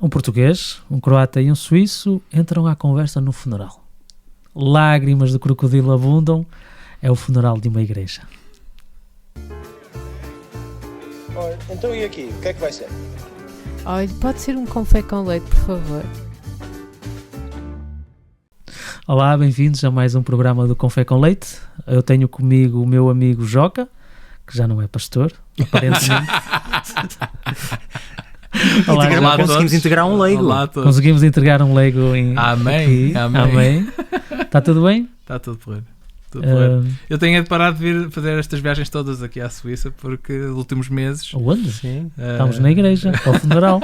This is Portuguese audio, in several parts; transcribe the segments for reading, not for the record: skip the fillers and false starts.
Um português, um croata e um suíço entram à conversa no funeral. Lágrimas de crocodilo abundam. É o funeral de uma igreja. Olha, então e aqui? O que é que vai ser? Olha, pode ser um café com leite, por favor. Olá, bem-vindos a mais um programa do Café com Leite. Eu tenho comigo o meu amigo Joca, que já não é pastor, aparentemente. Olá, já conseguimos integrar um Lego. Olá a todos. Conseguimos entregar um Lego em... Amém. Amém. Está tudo bem? Está tudo porreiro. Eu tenho de parar de vir fazer estas viagens todas aqui à Suíça, porque nos últimos meses... Onde? Sim. Estamos na igreja, ao funeral.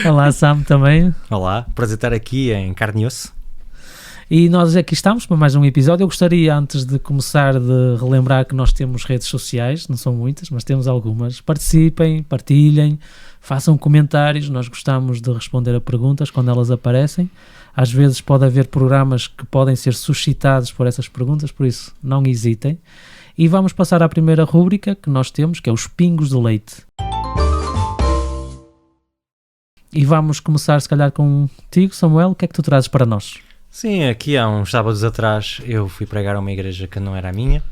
Olá, Sam, também. Olá, prazer estar aqui em carne e osso. E nós aqui estamos para mais um episódio. Eu gostaria, antes de começar, de relembrar que nós temos redes sociais, não são muitas, mas temos algumas. Participem, partilhem, façam comentários. Nós gostamos de responder a perguntas quando elas aparecem. Às vezes pode haver programas que podem ser suscitados por essas perguntas, por isso não hesitem. E vamos passar à primeira rúbrica que nós temos, que é os pingos do leite. E vamos começar, se calhar, contigo, Samuel. O que é que tu trazes para nós? Sim, aqui há uns sábados atrás eu fui pregar a uma igreja que não era a minha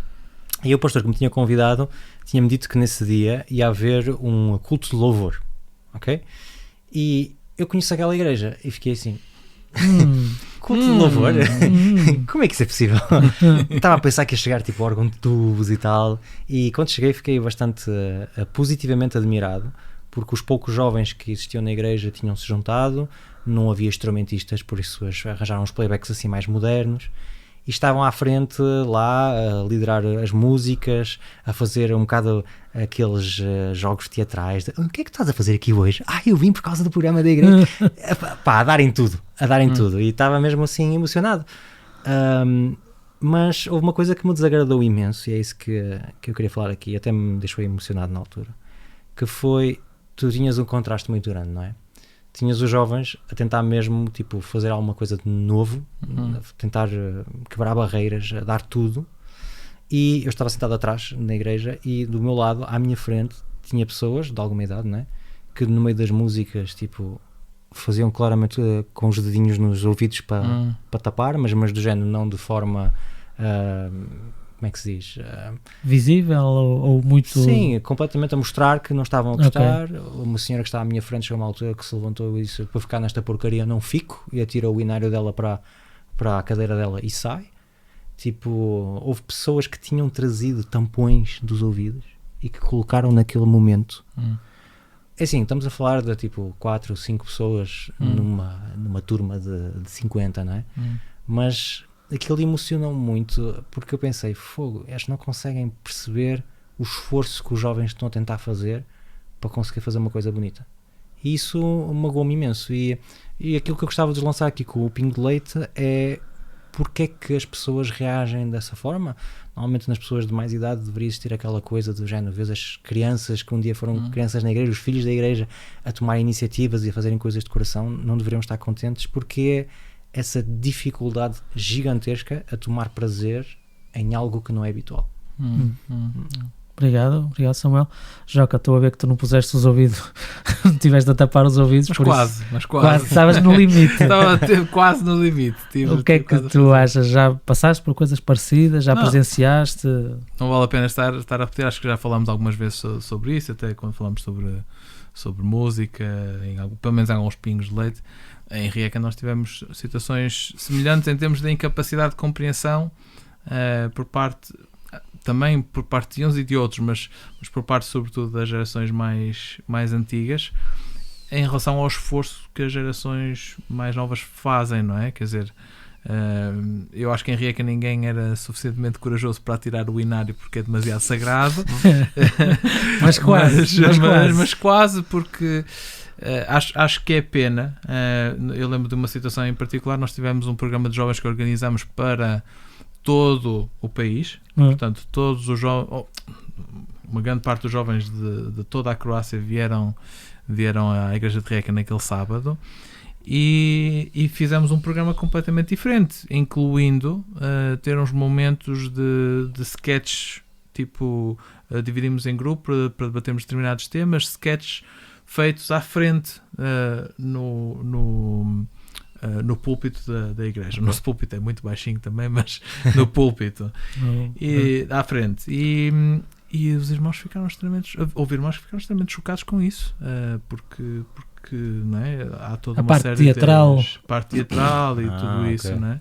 e o pastor que me tinha convidado tinha-me dito que nesse dia ia haver um culto de louvor, ok? E eu conheço aquela igreja e fiquei assim... culto de louvor? Como é que isso é possível? Estava a pensar que ia chegar tipo órgão de tubos e tal, e quando cheguei fiquei bastante positivamente admirado, porque os poucos jovens que existiam na igreja tinham-se juntado, não havia instrumentistas, por isso arranjaram uns playbacks assim mais modernos, e estavam à frente lá a liderar as músicas, a fazer um bocado aqueles jogos teatrais. O que é que estás a fazer aqui hoje? Eu vim por causa do programa da igreja. Pá, a darem tudo. E estava mesmo assim emocionado. Mas houve uma coisa que me desagradou imenso, e é isso que eu queria falar aqui, até me deixou emocionado na altura, que foi, tu tinhas um contraste muito grande, não é? Tinhas os jovens a tentar mesmo tipo, fazer alguma coisa de novo, a tentar quebrar barreiras, a dar tudo, e eu estava sentado atrás na igreja e do meu lado, à minha frente, tinha pessoas de alguma idade, não é? Que no meio das músicas tipo, faziam claramente com os dedinhos nos ouvidos para tapar, mas do género não de forma... como é que se diz? Visível ou muito... Sim, completamente a mostrar que não estavam a gostar. Okay. Uma senhora que estava à minha frente chegou a uma altura que se levantou e disse: para ficar nesta porcaria não fico, e atira o inário dela para a cadeira dela e sai. Tipo, houve pessoas que tinham trazido tampões dos ouvidos e que colocaram naquele momento. É assim, estamos a falar de tipo 4 ou 5 pessoas numa turma de 50, não é? Mas aquilo emocionou-me muito, porque eu pensei, fogo, eles não conseguem perceber o esforço que os jovens estão a tentar fazer para conseguir fazer uma coisa bonita. E isso magoou-me imenso. E aquilo que eu gostava de lançar aqui com o Pingo de Leite é porque é que as pessoas reagem dessa forma. Normalmente nas pessoas de mais idade deveria existir aquela coisa do género, vês as crianças que um dia foram crianças na igreja, os filhos da igreja, a tomarem iniciativas e a fazerem coisas de coração, não deveriam estar contentes, porque é essa dificuldade gigantesca a tomar prazer em algo que não é habitual. Obrigado, Samuel. Joca, estou a ver que tu não puseste os ouvidos, não tiveste a tapar os ouvidos, mas quase. Estavas no limite. Estava quase no limite. O que é que tu achas? Já passaste por coisas parecidas? Já presenciaste? Não vale a pena estar a repetir, acho que já falámos algumas vezes sobre isso, até quando falamos sobre música, pelo menos em alguns pingos de leite. Em Rijeka nós tivemos situações semelhantes em termos de incapacidade de compreensão por parte de uns e de outros, mas por parte sobretudo das gerações mais antigas, em relação ao esforço que as gerações mais novas fazem, não é? Quer dizer, eu acho que em Rijeka ninguém era suficientemente corajoso para atirar o inário porque é demasiado sagrado. mas quase porque... acho que é pena. Eu lembro de uma situação em particular. Nós tivemos um programa de jovens que organizámos para todo o país, portanto todos os jovens, uma grande parte dos jovens de toda a Croácia vieram à igreja de Rijeka naquele sábado, e fizemos um programa completamente diferente, incluindo ter uns momentos de sketches, tipo dividimos em grupo para debatermos determinados temas, sketches feitos à frente no púlpito da igreja. O nosso púlpito é muito baixinho também, mas no púlpito e à frente. E os irmãos ficaram extremamente chocados com isso, porque não é? Há toda uma série de parte teatral e tudo isso, não é?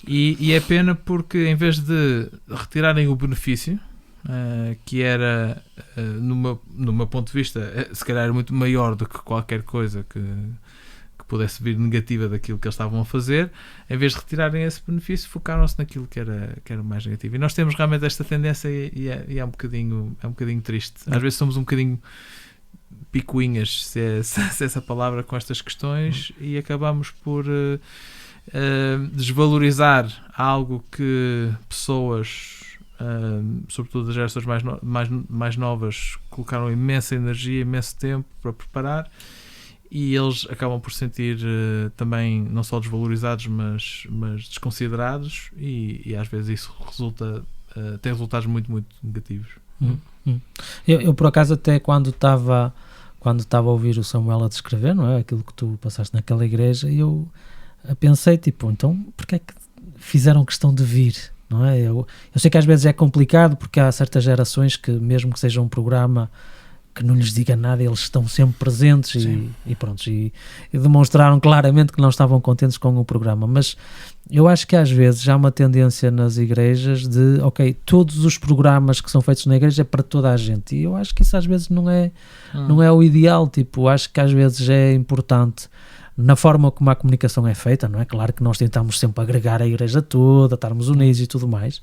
E é pena porque em vez de retirarem o benefício, que era no meu ponto de vista se calhar muito maior do que qualquer coisa que pudesse vir negativa daquilo que eles estavam a fazer, em vez de retirarem esse benefício, focaram-se naquilo que era mais negativo. E nós temos realmente esta tendência e é um bocadinho triste. Às vezes somos um bocadinho picuinhas, se é essa palavra, com estas questões, e acabamos por desvalorizar algo que pessoas, sobretudo das gerações mais novas, colocaram imensa energia, imenso tempo para preparar, e eles acabam por sentir também não só desvalorizados, mas desconsiderados, e às vezes isso tem resultados muito, muito negativos. Eu por acaso, até quando estava a ouvir o Samuel a descrever, não é, aquilo que tu passaste naquela igreja, eu pensei, tipo, então porque é que fizeram questão de vir? Não é? Eu sei que às vezes é complicado, porque há certas gerações que, mesmo que seja um programa que não lhes diga nada, eles estão sempre presentes e pronto, e demonstraram claramente que não estavam contentes com o programa. Mas eu acho que às vezes há uma tendência nas igrejas de, todos os programas que são feitos na igreja é para toda a gente, e eu acho que isso às vezes não é o ideal. Tipo, acho que às vezes é importante, na forma como a comunicação é feita, não é? Claro que nós tentamos sempre agregar a igreja toda, estarmos unidos e tudo mais,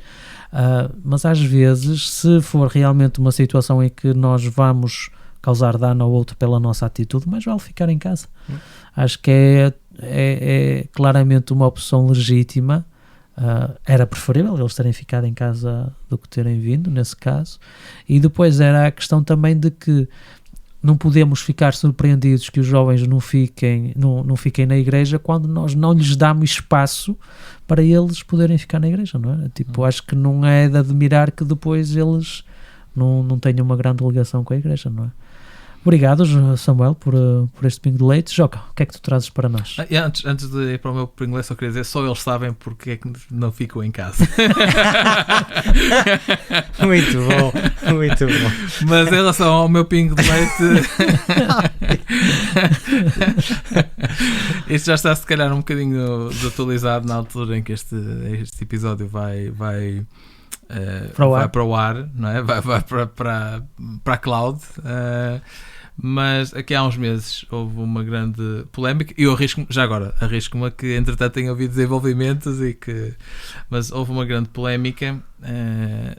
mas às vezes, se for realmente uma situação em que nós vamos causar dano ao outro pela nossa atitude, mais vale ficar em casa. Acho que é claramente uma opção legítima. Era preferível eles terem ficado em casa do que terem vindo, nesse caso. E depois era a questão também de que não podemos ficar surpreendidos que os jovens não fiquem na igreja quando nós não lhes damos espaço para eles poderem ficar na igreja, não é? Tipo, acho que não é de admirar que depois eles não tenham uma grande ligação com a igreja, não é? Obrigado, Samuel, por este pingo de leite. Joca, o que é que tu trazes para nós? Antes de ir para o meu pingo de leite, só queria dizer, só eles sabem porque é que não ficam em casa. Muito bom. Mas em relação ao meu pingo de leite, isto já está se calhar um bocadinho desatualizado na altura em que este episódio vai para o ar, não é? Vai para a cloud. Mas aqui há uns meses houve uma grande polémica, e eu arrisco-me a que entretanto tenha havido desenvolvimentos, mas houve uma grande polémica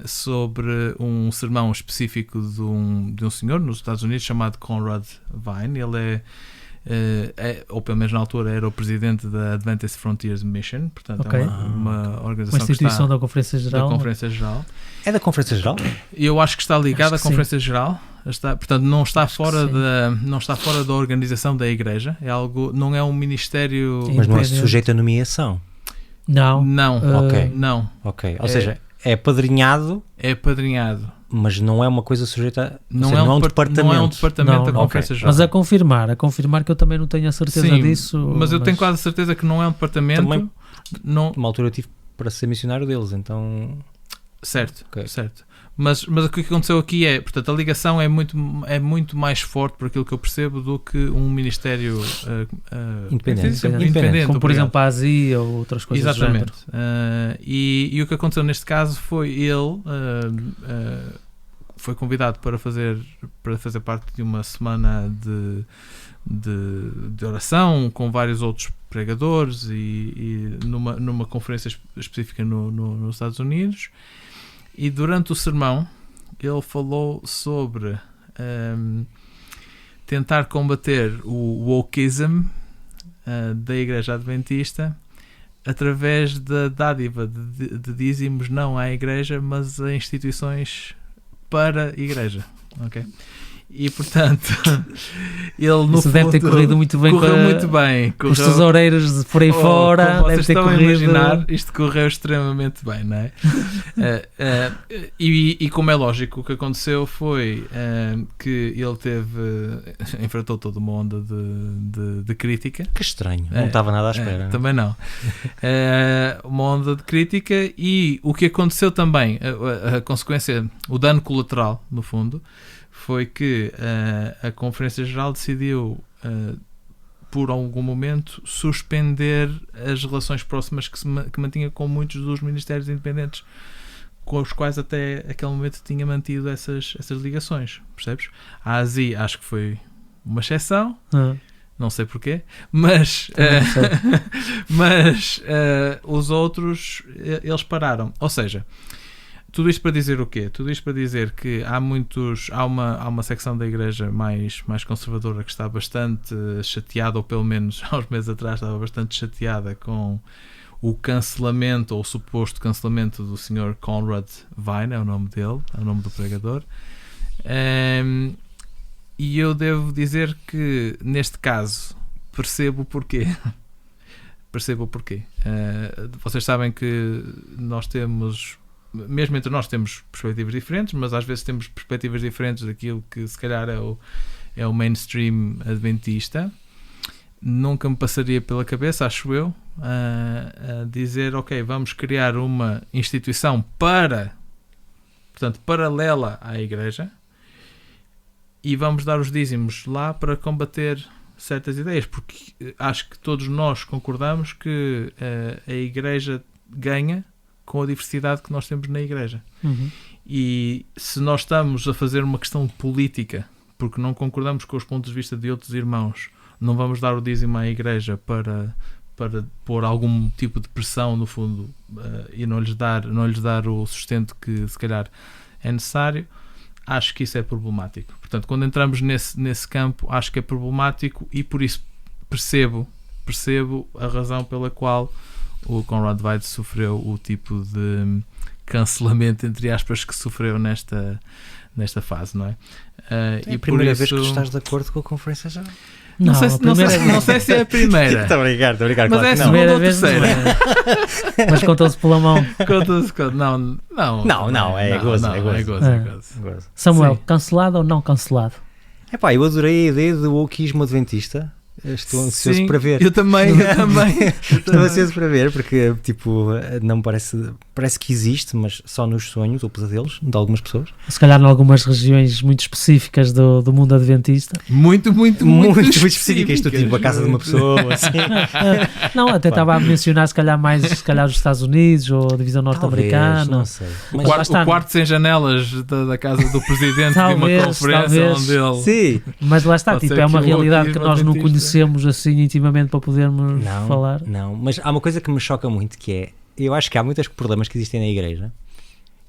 sobre um sermão específico de um senhor nos Estados Unidos chamado Conrad Vine. Ele ou pelo menos na altura era o presidente da Adventist Frontiers Mission, portanto é uma organização, uma instituição da Conferência Geral. É da Conferência Geral? Eu acho que está ligado à Conferência Geral. Portanto, não está fora da organização da igreja. É algo, não é um ministério. Mas não é sujeito a nomeação? Não. Não. Ok. Ou seja, é apadrinhado. Mas não é uma coisa sujeita a... Não é um departamento. Não é um departamento da Conferência Geral. Mas a confirmar que eu também não tenho a certeza disso. Mas eu tenho quase certeza que não é um departamento. Também, uma altura eu tive para ser missionário deles, então... Certo. Mas o que aconteceu aqui é, portanto, a ligação é muito mais forte, por aquilo que eu percebo, do que um ministério independente. Como, por exemplo, a ASI ou outras coisas. Exatamente. E o que aconteceu neste caso foi ele foi convidado para fazer parte de uma semana de oração com vários outros pregadores e numa conferência específica nos Estados Unidos. E durante o sermão ele falou sobre tentar combater o wokeism da Igreja Adventista através da dádiva de dízimos não à Igreja, mas a instituições para a Igreja. Okay? E portanto, ele no Isso deve ter fundo, corrido muito bem correu com muito bem. os tesoureiros por aí fora. Como Deve vocês ter estão a corrido. imaginar, isto correu extremamente bem, não é? E como é lógico, o que aconteceu foi que ele enfrentou toda uma onda de crítica. Que estranho, não estava nada à espera. Né? Também não. Uma onda de crítica, e o que aconteceu também, a consequência, o dano colateral, no fundo, foi que a Conferência Geral decidiu, por algum momento, suspender as relações próximas que mantinha com muitos dos ministérios independentes, com os quais até aquele momento tinha mantido essas ligações, percebes? A ASI acho que foi uma exceção, não sei porquê, mas os outros, eles pararam. Ou seja, tudo isto para dizer o quê? Tudo isto para dizer que há uma secção da igreja mais conservadora que está bastante chateada, ou pelo menos há uns meses atrás estava bastante chateada com o cancelamento, ou o suposto cancelamento do Sr. Conrad Vine, é o nome dele, é o nome do pregador. E eu devo dizer que, neste caso, percebo o porquê. Vocês sabem que nós temos, mesmo entre nós temos perspectivas diferentes, mas às vezes temos perspectivas diferentes daquilo que se calhar é o mainstream adventista. Nunca me passaria pela cabeça, acho eu, a dizer, ok, vamos criar uma instituição portanto, paralela à igreja, e vamos dar os dízimos lá para combater certas ideias, porque acho que todos nós concordamos que a igreja ganha com a diversidade que nós temos na igreja. E se nós estamos a fazer uma questão política porque não concordamos com os pontos de vista de outros irmãos, não vamos dar o dízimo à igreja para pôr algum tipo de pressão, no fundo, e não lhes dar o sustento que se calhar é necessário. Acho que isso é problemático. Portanto, quando entramos nesse campo, acho que é problemático, e por isso percebo a razão pela qual o Conrad Vine sofreu o tipo de cancelamento, entre aspas, que sofreu nesta fase, não é? É a primeira vez que tu estás de acordo com a Conferência Geral. Não sei se é a primeira. Estou a brincar, mas claro é a que não. segunda ou terceira. Mas contou-se pela mão. Não, é gozo. Samuel, cancelado ou não cancelado? Epá, eu adorei a ideia do wokeismo adventista. Estou ansioso para ver. Eu também. Estou ansioso para ver, porque tipo, não parece que existe, mas só nos sonhos ou pesadelos de algumas pessoas. Se calhar em algumas regiões muito específicas do mundo adventista. Muito específicas. Estou tipo a casa de uma pessoa, assim. Não, até estava a mencionar se calhar os Estados Unidos ou a divisão norte-americana. Não sei. O quarto sem janelas da casa do presidente de uma conferência onde ele... Sim. Mas lá está, tipo, é uma realidade que nós não conhecemos assim intimamente para podermos falar. Não, mas há uma coisa que me choca muito, que é, eu acho que há muitos problemas que existem na igreja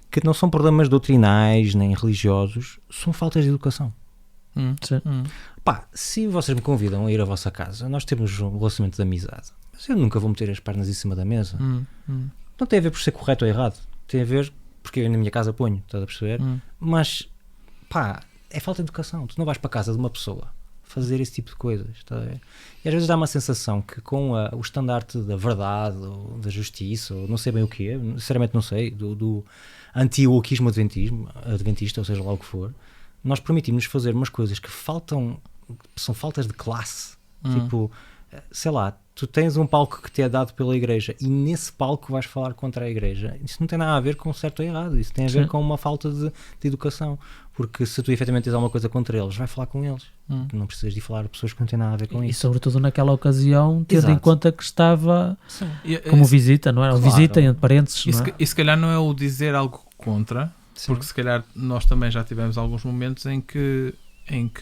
que não são problemas doutrinais nem religiosos, são faltas de educação. Pá, se vocês me convidam a ir à vossa casa, nós temos um relacionamento de amizade, mas eu nunca vou meter as pernas em cima da mesa. Não tem a ver por ser correto ou errado, tem a ver porque eu na minha casa ponho, estás a perceber? Mas pá, é falta de educação. Tu não vais para a casa de uma pessoa fazer esse tipo de coisas, está a ver? E às vezes dá uma sensação que com o estandarte da verdade ou da justiça, ou não sei bem o que é, sinceramente não sei, do anti-wokeismo adventista, ou seja lá o que for, nós permitimos fazer umas coisas que são faltas de classe. Tipo, sei lá, tu tens um palco que te é dado pela igreja e nesse palco vais falar contra a igreja. Isso não tem nada a ver com certo ou errado, isso tem a ver com uma falta de educação, porque se tu efetivamente tens alguma coisa contra eles, vai falar com eles. Não precisas de falar a pessoas que não têm nada a ver com isso. E sobretudo naquela ocasião, tendo em conta que estava como Sim. Visita, não é? Claro. Visita, entre parênteses. E se calhar não é o dizer algo contra, porque se calhar nós também já tivemos alguns momentos em que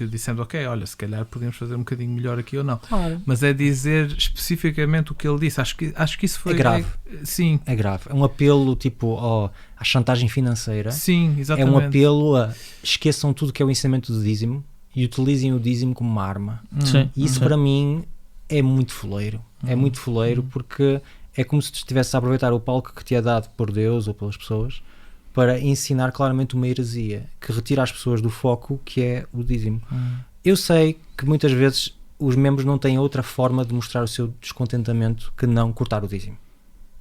dissemos, ok, olha, se calhar podemos fazer um bocadinho melhor aqui ou não. Claro. Mas é dizer especificamente o que ele disse. Acho que isso foi... É grave. Sim. É grave. É um apelo tipo à chantagem financeira. Sim, exatamente. É um apelo a esqueçam tudo que é o ensinamento do dízimo e utilizem o dízimo como uma arma. Sim. E isso para mim é muito foleiro. É muito foleiro porque é como se tu estivesse a aproveitar o palco que te é dado por Deus ou pelas pessoas para ensinar claramente uma heresia que retira as pessoas do foco, que é o dízimo. Eu sei que muitas vezes os membros não têm outra forma de mostrar o seu descontentamento que não cortar o dízimo.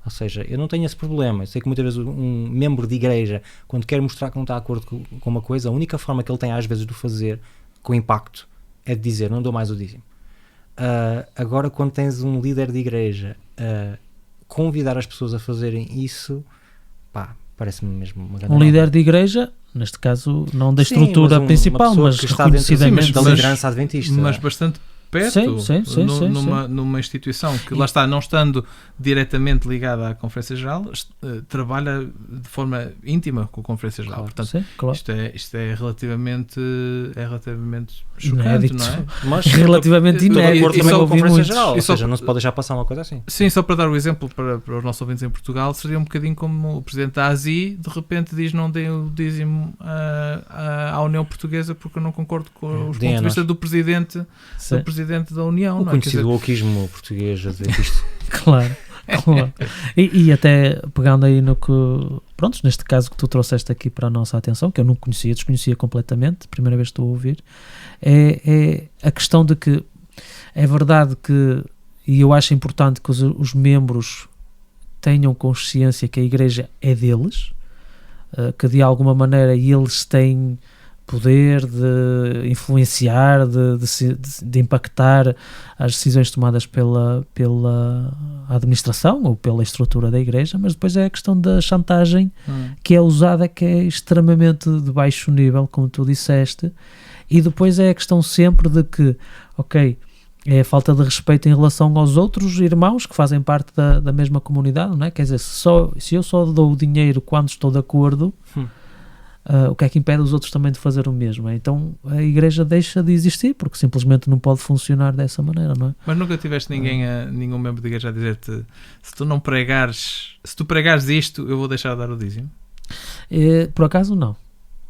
Ou seja, eu não tenho esse problema. Eu sei que muitas vezes um membro de igreja, quando quer mostrar que não está de acordo com uma coisa, a única forma que ele tem às vezes de o fazer com impacto é de dizer, não dou mais o dízimo. Agora, quando tens um líder de igreja convidar as pessoas a fazerem isso, pá, parece-me mesmo uma grande líder de igreja, neste caso não da estrutura principal, mas que está dentro reconhecidamente da liderança adventista, mas bastante perto, sim, numa instituição que lá está, não estando diretamente ligada à Conferência Geral, trabalha de forma íntima com a Conferência Geral. Claro, portanto, sim, claro. isto é relativamente chocante, inédito, não é? Mas relativamente estou de inédito. acordo também com a Conferência Geral, e ou só- seja, não se pode deixar passar uma coisa assim. Sim, só para dar o exemplo para os nossos ouvintes em Portugal, seria um bocadinho como o Presidente da ASI de repente diz não deem o dízimo à União Portuguesa porque eu não concordo com os pontos de vista do Presidente da União. O não é? Quer conhecido dizer, wokeismo português a dizer isto. Claro. E até pegando aí no que, pronto, neste caso que tu trouxeste aqui para a nossa atenção, que eu não conhecia, desconhecia completamente, primeira vez que estou a ouvir, é a questão de que é verdade que, e eu acho importante que os membros tenham consciência que a igreja é deles, que de maneira eles têm poder de influenciar, de impactar as decisões tomadas pela administração ou pela estrutura da igreja, mas depois é a questão da chantagem que é usada, que é extremamente de baixo nível, como tu disseste, e depois é a questão sempre de que, ok, é a falta de respeito em relação aos outros irmãos que fazem parte da mesma comunidade, não é? Quer dizer, se eu só dou o dinheiro quando estou de acordo, o que é que impede os outros também de fazer o mesmo? Então a igreja deixa de existir porque simplesmente não pode funcionar dessa maneira, não é? Mas nunca tiveste nenhum membro de igreja a dizer-te se tu pregares isto, eu vou deixar de dar o dízimo? Por acaso não.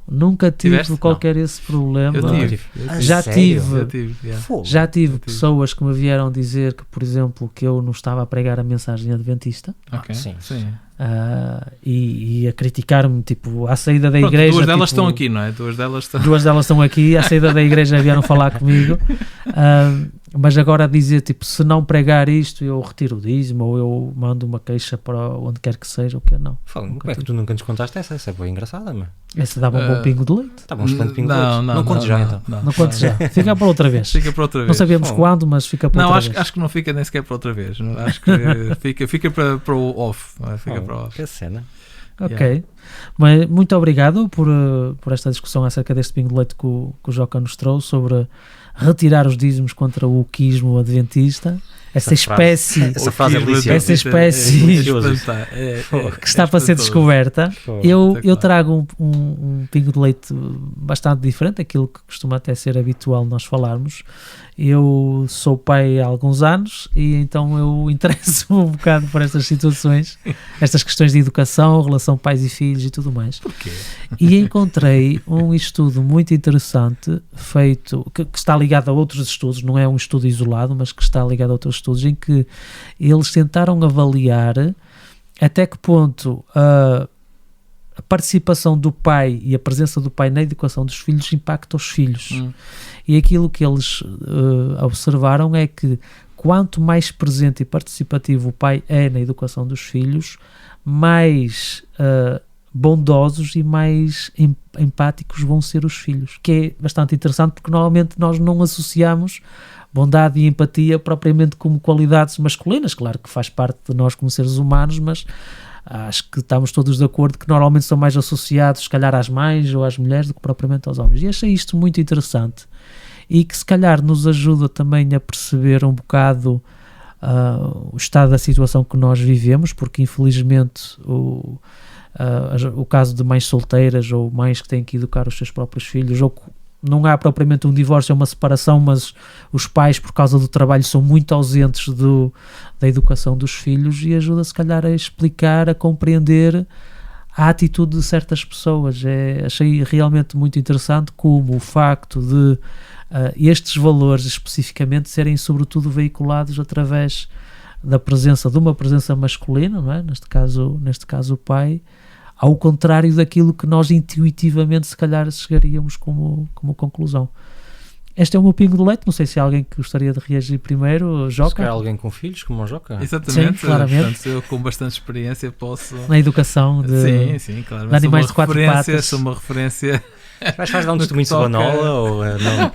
Nunca tive qualquer esse problema. Já tive pessoas que me vieram dizer que, por exemplo, que eu não estava a pregar a mensagem adventista. Sim. E a criticar-me, tipo, à saída da igreja. Duas delas tipo, estão aqui, não é? Duas delas estão aqui, à saída da igreja vieram falar comigo. Mas agora dizer, tipo, se não pregar isto, eu retiro o dízimo ou eu mando uma queixa para onde quer que seja, o que não. Como é que tu nunca nos contaste essa? Essa é bem engraçada, mano. Essa dava um bom pingo de leite. Estava um excelente pingo de leite. Não contes já, então. Não contes já. Fica para outra vez. Não sabemos quando, mas fica para outra vez. Acho que não fica nem sequer para outra vez. Acho que fica para o off. Fica para o off. Que cena. Ok. Mas muito obrigado por esta discussão acerca deste pingo de leite que o Joca nos trouxe sobre retirar os dízimos contra o wokeismo adventista. Essa espécie que está para ser descoberta. Eu trago um pingo de leite bastante diferente, aquilo que costuma até ser habitual nós falarmos. Eu sou pai há alguns anos e então eu interesso-me um bocado por estas situações, estas questões de educação, relação pais e filhos e tudo mais. Porquê? E encontrei um estudo muito interessante feito, que está ligado a outros estudos, não é um estudo isolado, mas que está ligado a outros estudos, em que eles tentaram avaliar até que ponto a participação do pai e a presença do pai na educação dos filhos impacta os filhos. E aquilo que eles observaram é que quanto mais presente e participativo o pai é na educação dos filhos, mais bondosos e mais empáticos vão ser os filhos, que é bastante interessante porque normalmente nós não associamos bondade e empatia propriamente como qualidades masculinas. Claro que faz parte de nós como seres humanos, mas acho que estamos todos de acordo que normalmente são mais associados, se calhar, às mães ou às mulheres do que propriamente aos homens. E achei isto muito interessante e que se calhar nos ajuda também a perceber um bocado o estado da situação que nós vivemos, porque infelizmente o caso de mães solteiras ou mães que têm que educar os seus próprios filhos, ou não há propriamente um divórcio, é uma separação, mas os pais, por causa do trabalho, são muito ausentes da educação dos filhos, e ajuda se calhar a explicar, a compreender a atitude de certas pessoas. Achei realmente muito interessante como o facto de estes valores especificamente serem sobretudo veiculados através da presença de uma presença masculina, não é? Neste caso o pai, ao contrário daquilo que nós intuitivamente se calhar chegaríamos como conclusão. Este é o meu pingo de leite, não sei se há alguém que gostaria de reagir primeiro, Se calhar Joca, alguém com filhos, como o Joca. Exatamente, Sim, claramente. portanto, eu com bastante experiência posso... na educação de Sim, claro. de animais de quatro patas. Sou uma referência... Vais dar um testemunho toca- Sabanola ou não?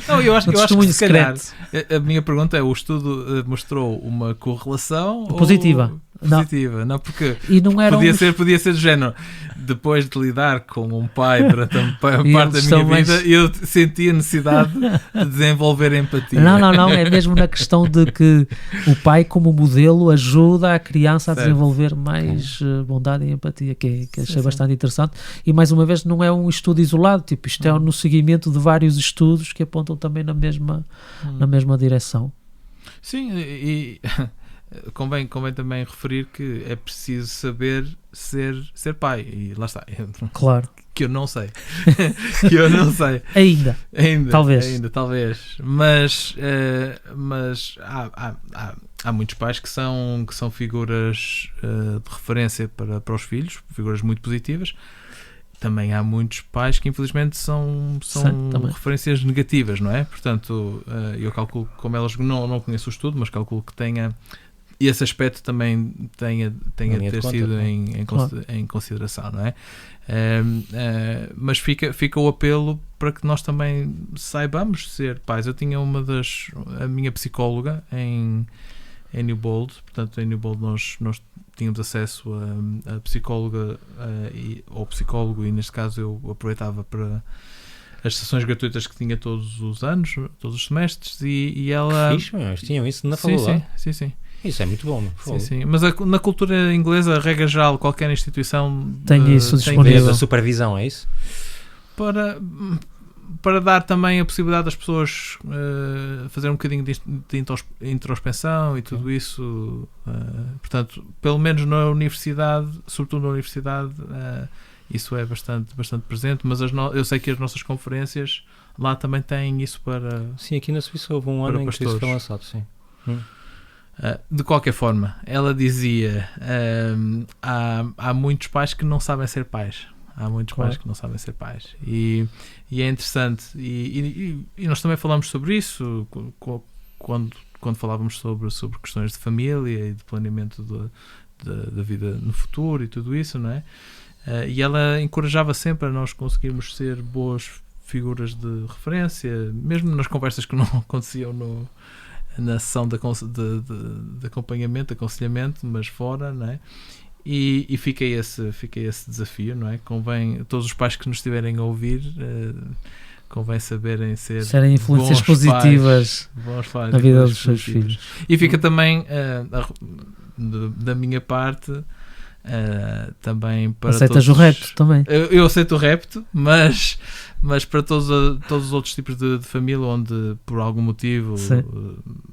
Não, eu acho um que testemunho se calhar secreto. a minha pergunta é: o estudo mostrou uma correlação Positiva. ou positiva? Não, porque E não eram podia ser do género. Depois de lidar com um pai durante a parte E da eles minha são mais- vida, eu senti a necessidade de desenvolver empatia. Não, é mesmo na questão de que o pai como modelo ajuda a criança a Certo. desenvolver mais bondade e empatia, que achei Sim. bastante interessante. E mais uma vez não é um estudo isolado, tipo, isto é no seguimento de vários estudos que apontam também na mesma direção. Sim, e convém também referir que é preciso saber ser pai. E lá está. Claro. Que eu não sei. Que eu não sei. Ainda. Talvez. Mas há muitos pais que são figuras de referência para os filhos, figuras muito positivas. Também há muitos pais que infelizmente são Sim, também. referências negativas, não é? Portanto, eu calculo, como elas não conheço o estudo, mas calculo que tenha esse aspecto também tenha linha de ter conta, sido não é? em consideração, não é? Mas fica o apelo para que nós também saibamos ser pais. Eu tinha a minha psicóloga em Newbold, portanto em Newbold nós tínhamos acesso a psicóloga ou psicólogo, e neste caso eu aproveitava para as sessões gratuitas que tinha todos os anos, todos os semestres, e ela... Fixe, mas tinham isso na faculdade. Sim. Isso é muito bom. Sim. Mas na cultura inglesa, a regra geral, qualquer instituição Tem isso disponível. Da supervisão, é isso? para dar também a possibilidade das pessoas fazer um bocadinho de introspecção e tudo isso. Portanto, pelo menos na universidade, sobretudo na universidade, isso é bastante presente, mas eu sei que as nossas conferências lá também têm isso para... Sim, aqui na Suíça houve um ano em que isso foi lançado, sim. De qualquer forma, ela dizia, há muitos pais que não sabem ser pais. Há muitos Claro. pais que não sabem ser pais. E é interessante. E nós também falamos sobre isso quando falávamos sobre questões de família e de planeamento da vida no futuro e tudo isso, não é? E ela encorajava sempre a nós conseguirmos ser boas figuras de referência, mesmo nas conversas que não aconteciam na sessão de acompanhamento, de aconselhamento, mas fora, não é? E fica esse desafio, não é? Convém, todos os pais que nos estiverem a ouvir, convém saberem serem influências bons positivas bons pais, na vida influências dos seus positivas. filhos. E fica também, da minha parte, também para Aceitas todos, o repto também. eu aceito o repto, mas para todos os outros tipos de família onde por algum motivo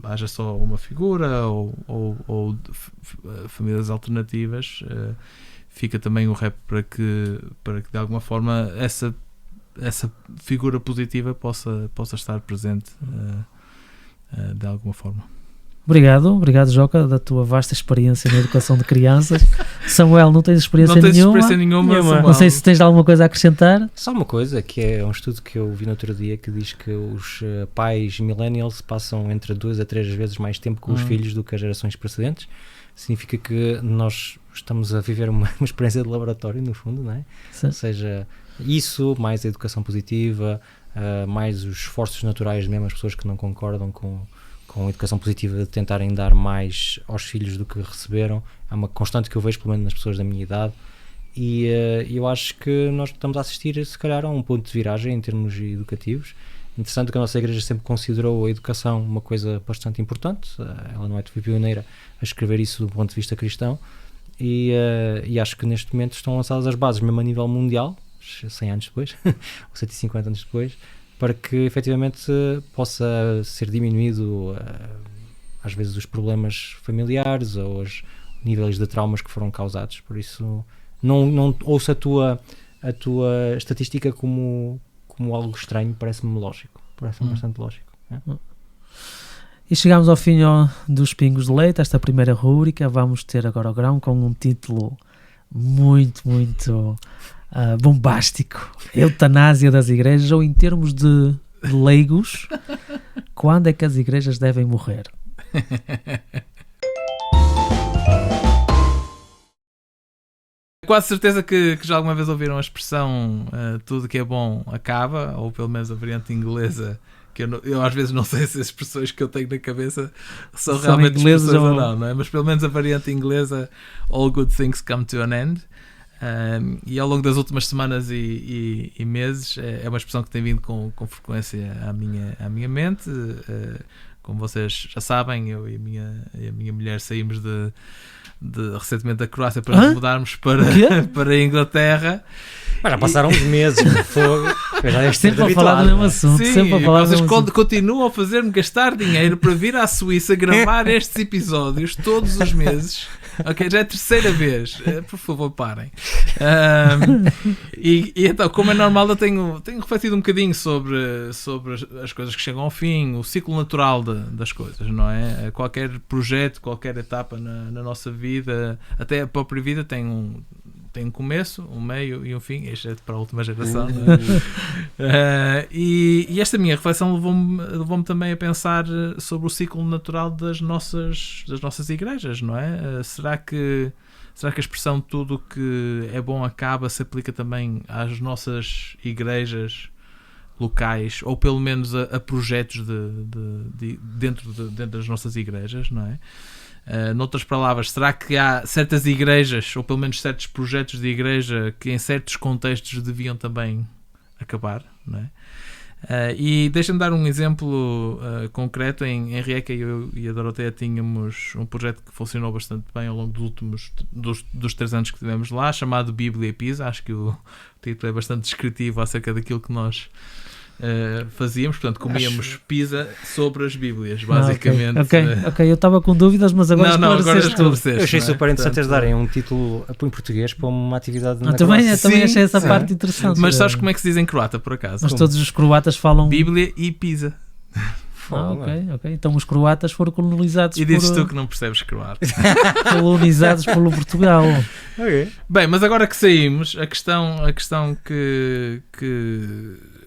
haja só uma figura ou famílias alternativas, fica também o repto para que de alguma forma essa figura positiva possa estar presente de alguma forma. Obrigado, Joca, da tua vasta experiência na educação de crianças. Samuel, não tens experiência nenhuma? Samuel. Não sei se tens alguma coisa a acrescentar. Só uma coisa, que é um estudo que eu vi no outro dia, que diz que os pais millennials passam entre 2 a 3 vezes mais tempo com os filhos do que as gerações precedentes. Significa que nós estamos a viver uma experiência de laboratório, no fundo, não é? Sim. Ou seja, isso, mais a educação positiva, mais os esforços naturais de mesmo as pessoas que não concordam com a educação positiva, de tentarem dar mais aos filhos do que receberam. É uma constante que eu vejo, pelo menos nas pessoas da minha idade, e eu acho que nós estamos a assistir, se calhar, a um ponto de viragem em termos educativos. Interessante que a nossa igreja sempre considerou a educação uma coisa bastante importante. Ela não é pioneira a escrever isso do ponto de vista cristão, e acho que neste momento estão lançadas as bases, mesmo a nível mundial, 100 anos depois, ou 150 anos depois, para que efetivamente possa ser diminuído às vezes os problemas familiares ou os níveis de traumas que foram causados. Por isso não ouço a tua estatística como algo estranho, parece-me lógico, parece-me bastante lógico. E chegamos ao fim dos Pingos de Leite, esta primeira rúbrica. Vamos ter agora o grão com um título muito, muito bombástico. Eutanásia das igrejas, ou em termos de leigos, quando é que as igrejas devem morrer? Quase certeza que já alguma vez ouviram a expressão tudo que é bom acaba, ou pelo menos a variante inglesa, que eu às vezes não sei se as expressões que eu tenho na cabeça são realmente inglesas expressões ou não é? Mas pelo menos a variante inglesa, all good things come to an end. E ao longo das últimas semanas e meses é uma expressão que tem vindo com frequência à minha mente. Como vocês já sabem, eu e a minha mulher saímos recentemente da Croácia para nos mudarmos para a Inglaterra. Mas já passaram uns meses, fogo. Sempre a falar do mesmo assunto. Sim, sempre a falar vocês do mesmo assunto. continuam a fazer-me gastar dinheiro para vir à Suíça gravar estes episódios todos os meses. Ok, já é a terceira vez. Por favor, parem. E então, como é normal, eu tenho refletido um bocadinho sobre as coisas que chegam ao fim, o ciclo natural das coisas, não é? Qualquer projeto, qualquer etapa na nossa vida, até a própria vida tem um começo, um meio e um fim. Este é para a última geração. E esta minha reflexão levou-me também a pensar sobre o ciclo natural das nossas igrejas, não é? Será que a expressão tudo que é bom acaba se aplica também às nossas igrejas locais, ou pelo menos a projetos dentro das nossas igrejas, não é? Noutras palavras, será que há certas igrejas, ou pelo menos certos projetos de igreja, que em certos contextos deviam também acabar, não é? E deixa-me dar um exemplo concreto. Em Rijeka, eu e a Doroteia tínhamos um projeto que funcionou bastante bem ao longo dos 3 anos que tivemos lá, chamado Bíblia e Pisa. Acho que o título é bastante descritivo acerca daquilo que nós fazíamos. Portanto, comíamos pizza sobre as Bíblias, basicamente. Ok, eu estava com dúvidas, mas agora esclareceste tudo. Eu achei super interessante eles darem um título em português para uma atividade na também Croácia. achei essa parte interessante. Mas sabes como é que se diz em croata, por acaso? Mas todos os croatas falam Bíblia e pizza. Ok. Então os croatas foram colonizados e dizes tu que não percebes croata. colonizados pelo Portugal. Okay. Bem, mas agora que saímos, a questão que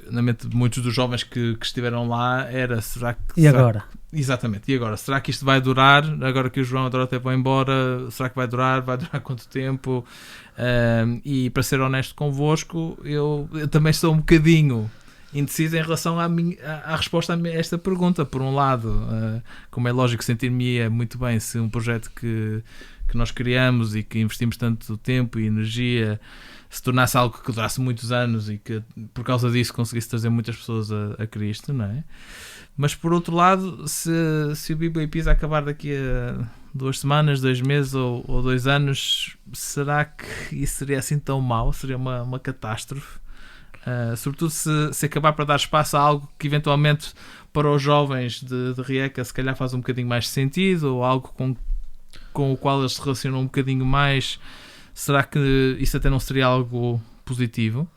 na mente de muitos dos jovens que estiveram lá era: será que... agora? Exatamente, e agora? Será que isto vai durar? Agora que o João e a Doroteia vão embora, será que vai durar? Vai durar quanto tempo? E para ser honesto convosco, eu também estou um bocadinho indeciso em relação à resposta a esta pergunta. Por um lado, como é lógico, sentir-me muito bem se um projeto que nós criamos e que investimos tanto tempo e energia se tornasse algo que durasse muitos anos e que por causa disso conseguisse trazer muitas pessoas a Cristo, não é? Mas por outro lado, se o Bíblia e Pisa acabar daqui a 2 semanas, 2 meses ou 2 anos, será que isso seria assim tão mau? Seria uma catástrofe? Sobretudo se acabar para dar espaço a algo que eventualmente para os jovens de Rijeka se calhar faz um bocadinho mais sentido, ou algo com o qual eles se relacionam um bocadinho mais. Será que isso até não seria algo positivo?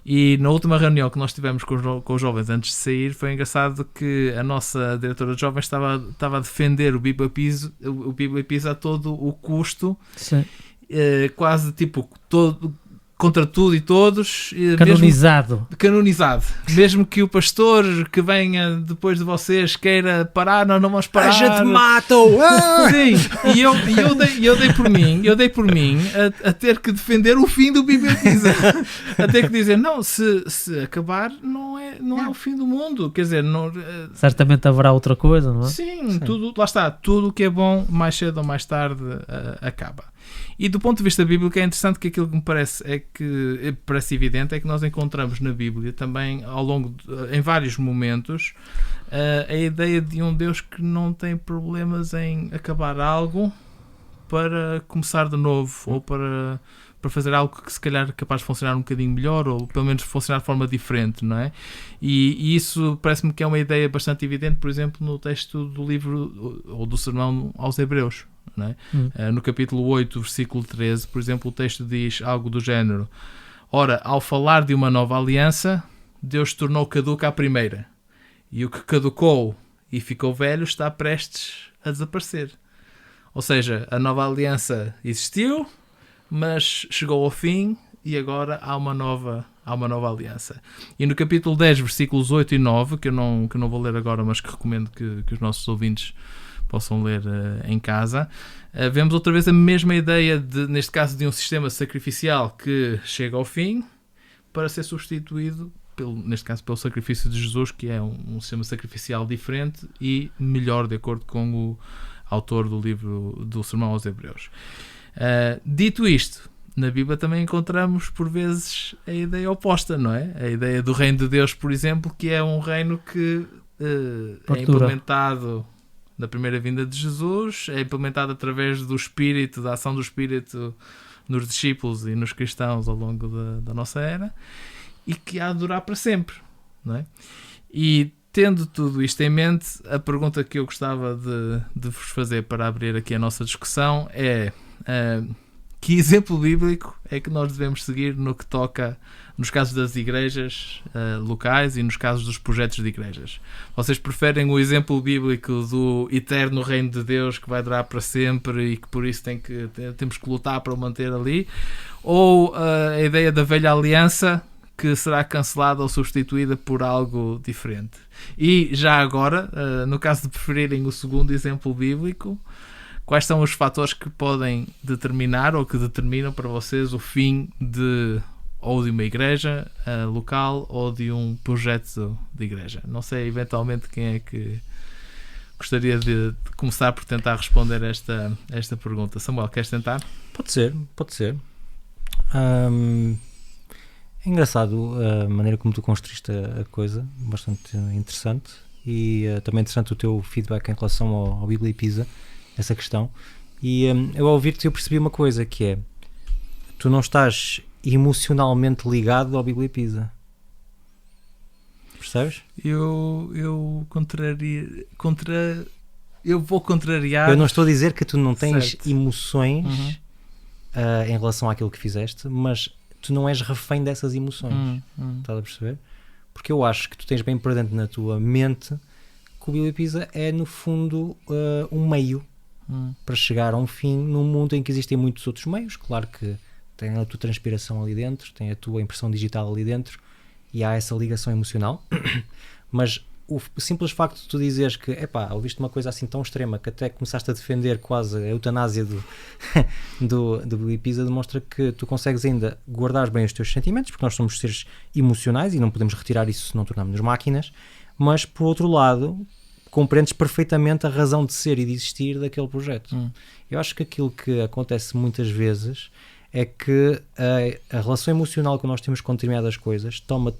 E na última reunião que nós tivemos com os jovens antes de sair, foi engraçado que a nossa diretora de jovens estava a defender o Bíblia e Pisa a todo o custo. Sim. Quase tipo contra tudo e todos. Canonizado. Mesmo que o pastor que venha depois de vocês queira parar, nós não vamos parar. Já te matam! Sim, e eu dei por mim a ter que defender o fim do Bíblia e Pisa. A ter que dizer, não, se acabar não é o fim do mundo. Quer dizer, certamente haverá outra coisa, não é? Sim. Lá está, tudo o que é bom, mais cedo ou mais tarde, acaba. E do ponto de vista bíblico é interessante que aquilo que me parece parece evidente é que nós encontramos na Bíblia também em vários momentos a ideia de um Deus que não tem problemas em acabar algo para começar de novo, ou para fazer algo que se calhar é capaz de funcionar um bocadinho melhor, ou pelo menos funcionar de forma diferente, não é? E isso parece-me que é uma ideia bastante evidente, por exemplo, no texto do livro ou do sermão aos Hebreus. Não é? No capítulo 8, versículo 13, por exemplo, o texto diz algo do género: ora, ao falar de uma nova aliança, Deus tornou caduca a primeira, e o que caducou e ficou velho está prestes a desaparecer. Ou seja, a nova aliança existiu, mas chegou ao fim e agora há uma nova aliança. E no capítulo 10, versículos 8 e 9, que eu não vou ler agora, mas que recomendo que os nossos ouvintes possam ler em casa, vemos outra vez a mesma ideia, neste caso, de um sistema sacrificial que chega ao fim para ser substituído, neste caso, pelo sacrifício de Jesus, que é um sistema sacrificial diferente e melhor, de acordo com o autor do livro do Sermão aos Hebreus. Dito isto, na Bíblia também encontramos, por vezes, a ideia oposta, não é? A ideia do reino de Deus, por exemplo, que é um reino que é implementado na primeira vinda de Jesus, é implementado através do Espírito, da ação do Espírito nos discípulos e nos cristãos ao longo da nossa era, e que há de durar para sempre, não é? E tendo tudo isto em mente, a pergunta que eu gostava de vos fazer para abrir aqui a nossa discussão é que exemplo bíblico é que nós devemos seguir no que toca nos casos das igrejas locais e nos casos dos projetos de igrejas? Vocês preferem o exemplo bíblico do eterno reino de Deus que vai durar para sempre e que por isso temos que lutar para o manter ali? Ou a ideia da velha aliança que será cancelada ou substituída por algo diferente? E já agora, no caso de preferirem o segundo exemplo bíblico, quais são os fatores que podem determinar ou que determinam para vocês o fim ou de uma igreja local ou de um projeto de igreja? Não sei, eventualmente, quem é que gostaria de começar por tentar responder esta pergunta. Samuel, queres tentar? Pode ser. É engraçado a maneira como tu construíste a coisa, bastante interessante, e também interessante o teu feedback em relação ao Bíblia e Pisa, essa questão. E eu ao ouvir-te eu percebi uma coisa, que é: tu não estás emocionalmente ligado ao Bíblia e Pisa. Percebes? Eu vou contrariar. Eu não estou a dizer que tu não tens certo. emoções em relação àquilo que fizeste, mas tu não és refém dessas emoções. Estás a perceber? Porque eu acho que tu tens bem presente na tua mente que o Bíblia e Pisa é, no fundo, um meio para chegar a um fim num mundo em que existem muitos outros meios. Claro que tem a tua transpiração ali dentro, tem a tua impressão digital ali dentro e há essa ligação emocional, mas o simples facto de tu dizeres que, ouviste uma coisa assim tão extrema que até começaste a defender quase a eutanásia do Bíblia e Pisa, demonstra que tu consegues ainda guardar bem os teus sentimentos, porque nós somos seres emocionais e não podemos retirar isso se não tornarmos máquinas, mas por outro lado compreendes perfeitamente a razão de ser e de existir daquele projeto. Eu acho que aquilo que acontece muitas vezes é que a relação emocional que nós temos com determinadas coisas toma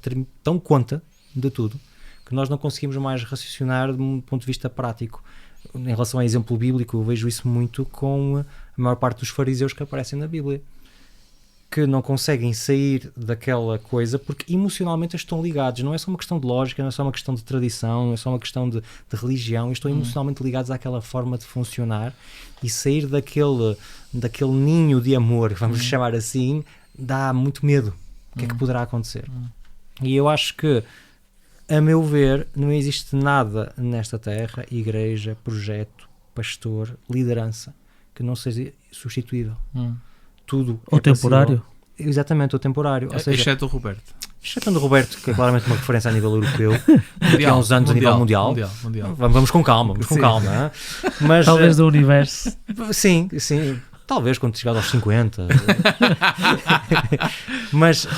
tão conta de tudo que nós não conseguimos mais raciocinar de um ponto de vista prático. Em relação ao exemplo bíblico, eu vejo isso muito com a maior parte dos fariseus que aparecem na Bíblia, que não conseguem sair daquela coisa porque emocionalmente estão ligados. Não é só uma questão de lógica, não é só uma questão de tradição, não é só uma questão de religião, estão emocionalmente ligados àquela forma de funcionar, e sair daquele ninho de amor, vamos chamar assim, dá muito medo. O que é que poderá acontecer? E eu acho que, a meu ver, não existe nada nesta terra, igreja, projeto, pastor, liderança, que não seja substituível. Tudo ou temporário. Possível. Exatamente, ou temporário. Ou seja, exceto o Roberto. Exceto o Roberto, que é claramente uma referência a nível europeu, que há uns anos a nível mundial. Vamos com calma, calma. Mas, talvez do universo. Sim, talvez quando chegares aos 50. Mas...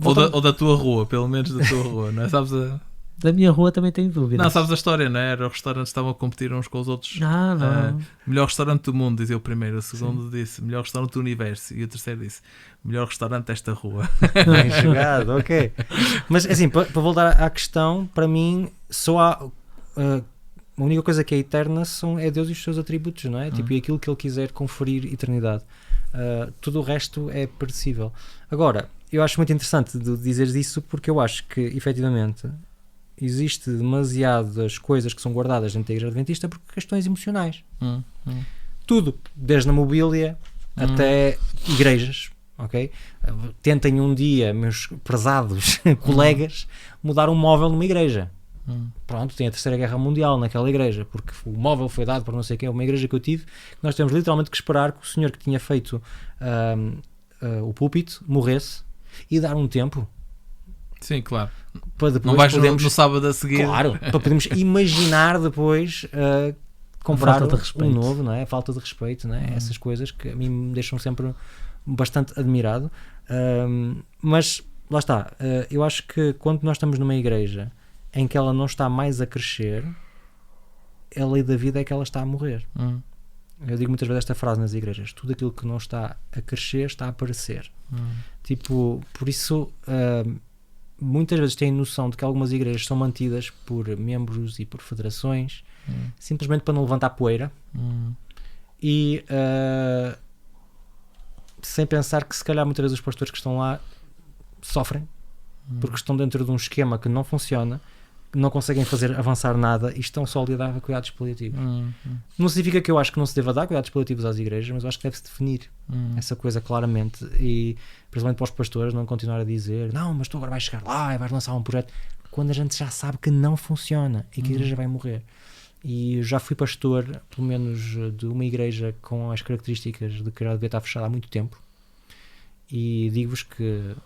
Ou da tua rua, pelo menos da tua rua, não é? Sabes Da minha rua também tenho dúvidas. Não, sabes a história, não é? Os restaurantes estavam a competir uns com os outros. Não. Melhor restaurante do mundo, dizia o primeiro. O segundo disse melhor restaurante do universo. E o terceiro disse melhor restaurante desta rua. Bem jogado, ok. Mas assim, para voltar à questão, para mim só há a única coisa que é eterna é Deus e os seus atributos, não é? Tipo, e aquilo que Ele quiser conferir eternidade. Tudo o resto é perecível. Agora, eu acho muito interessante de dizeres isso, porque eu acho que efetivamente existe demasiadas coisas que são guardadas dentro da Igreja Adventista por questões emocionais. Tudo, desde a mobília até igrejas, ok? Tentem um dia, meus prezados colegas, mudar um móvel numa igreja. Pronto, tem a Terceira Guerra Mundial naquela igreja, porque o móvel foi dado por não sei quem. Uma igreja que eu tive, nós temos literalmente que esperar que o senhor que tinha feito o púlpito, morresse e dar um tempo Sim, claro. para depois Não vais podermos, no sábado a seguir. claro, para podermos imaginar depois comprar falta de respeito. um novo, não é? A falta de respeito, não é? Essas coisas que a mim me deixam sempre bastante admirado. Mas lá está, eu acho que quando nós estamos numa igreja em que ela não está mais a crescer, a lei da vida é que ela está a morrer. Eu digo muitas vezes esta frase nas igrejas: tudo aquilo que não está a crescer está a aparecer. Tipo, por isso muitas vezes têm noção de que algumas igrejas são mantidas por membros e por federações simplesmente para não levantar poeira e sem pensar que se calhar muitas vezes os pastores que estão lá sofrem porque estão dentro de um esquema que não funciona, não conseguem fazer avançar nada e estão só a lidar com cuidados paliativos. Não significa que eu acho que não se deva dar cuidados paliativos às igrejas, mas eu acho que deve-se definir essa coisa claramente, e principalmente para os pastores não continuar a dizer não, mas tu agora vais chegar lá e vais lançar um projeto, quando a gente já sabe que não funciona e que a igreja vai morrer. E eu já fui pastor, pelo menos, de uma igreja com as características de que já devia estar fechada há muito tempo, e digo-vos que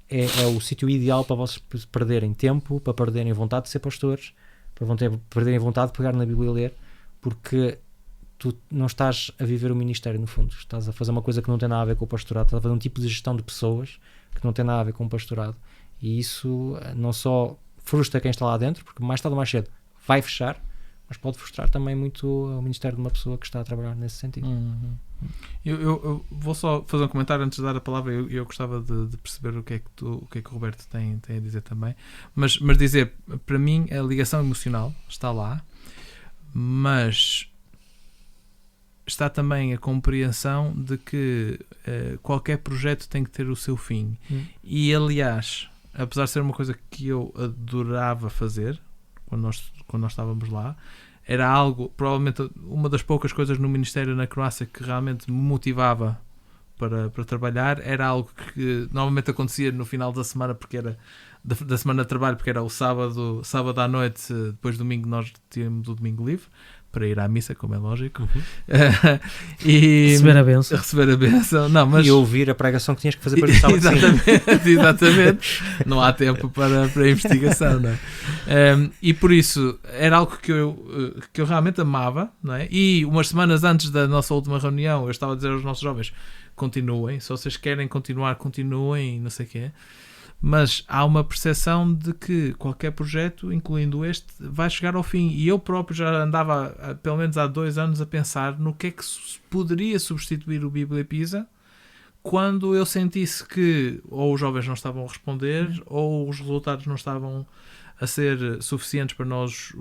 é o sítio ideal para vocês perderem tempo, para perderem vontade de ser pastores, para perderem vontade de pegar na Bíblia e ler, porque tu não estás a viver o ministério no fundo, estás a fazer uma coisa que não tem nada a ver com o pastorado, estás a fazer um tipo de gestão de pessoas que não tem nada a ver com o pastorado, e isso não só frustra quem está lá dentro, porque mais tarde ou mais cedo vai fechar, mas pode frustrar também muito o ministério de uma pessoa que está a trabalhar nesse sentido. Eu vou só fazer um comentário antes de dar a palavra. Eu gostava de perceber o que é que o Roberto tem a dizer também, mas dizer, para mim a ligação emocional está lá, mas está também a compreensão de que qualquer projeto tem que ter o seu fim. E aliás, apesar de ser uma coisa que eu adorava fazer quando nós estávamos lá, era algo, provavelmente uma das poucas coisas no Ministério na Croácia que realmente me motivava para trabalhar, era algo que normalmente acontecia no final da semana, porque era da semana de trabalho, porque era o sábado à noite, depois domingo nós tínhamos o domingo livre para ir à missa, como é lógico, e receber a bênção. Não, mas... e ouvir a pregação que tinhas que fazer para o sábado. Exatamente. Não há tempo para a investigação, não é? E por isso era algo que eu realmente amava, não é? E umas semanas antes da nossa última reunião eu estava a dizer aos nossos jovens: continuem, se vocês querem continuar, continuem, não sei o quê. Mas há uma percepção de que qualquer projeto, incluindo este, vai chegar ao fim. E eu próprio já andava, pelo menos há 2 anos, a pensar no que é que poderia substituir o Bíblia Pisa quando eu sentisse que ou os jovens não estavam a responder ou os resultados não estavam a ser suficientes para nós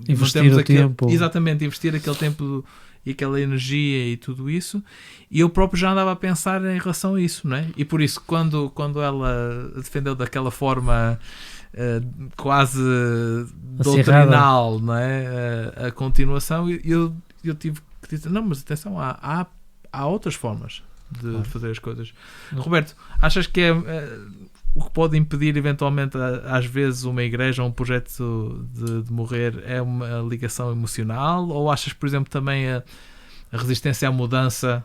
investir o tempo. Exatamente, investir aquele tempo e aquela energia e tudo isso, e eu próprio já andava a pensar em relação a isso, não é? E por isso, quando ela defendeu daquela forma quase doutrinal, não é? A continuação, eu tive que dizer, não, mas atenção, há outras formas de fazer as coisas. Roberto, achas que o que pode impedir eventualmente às vezes uma igreja ou um projeto de morrer é uma ligação emocional, ou achas, por exemplo, também a resistência à mudança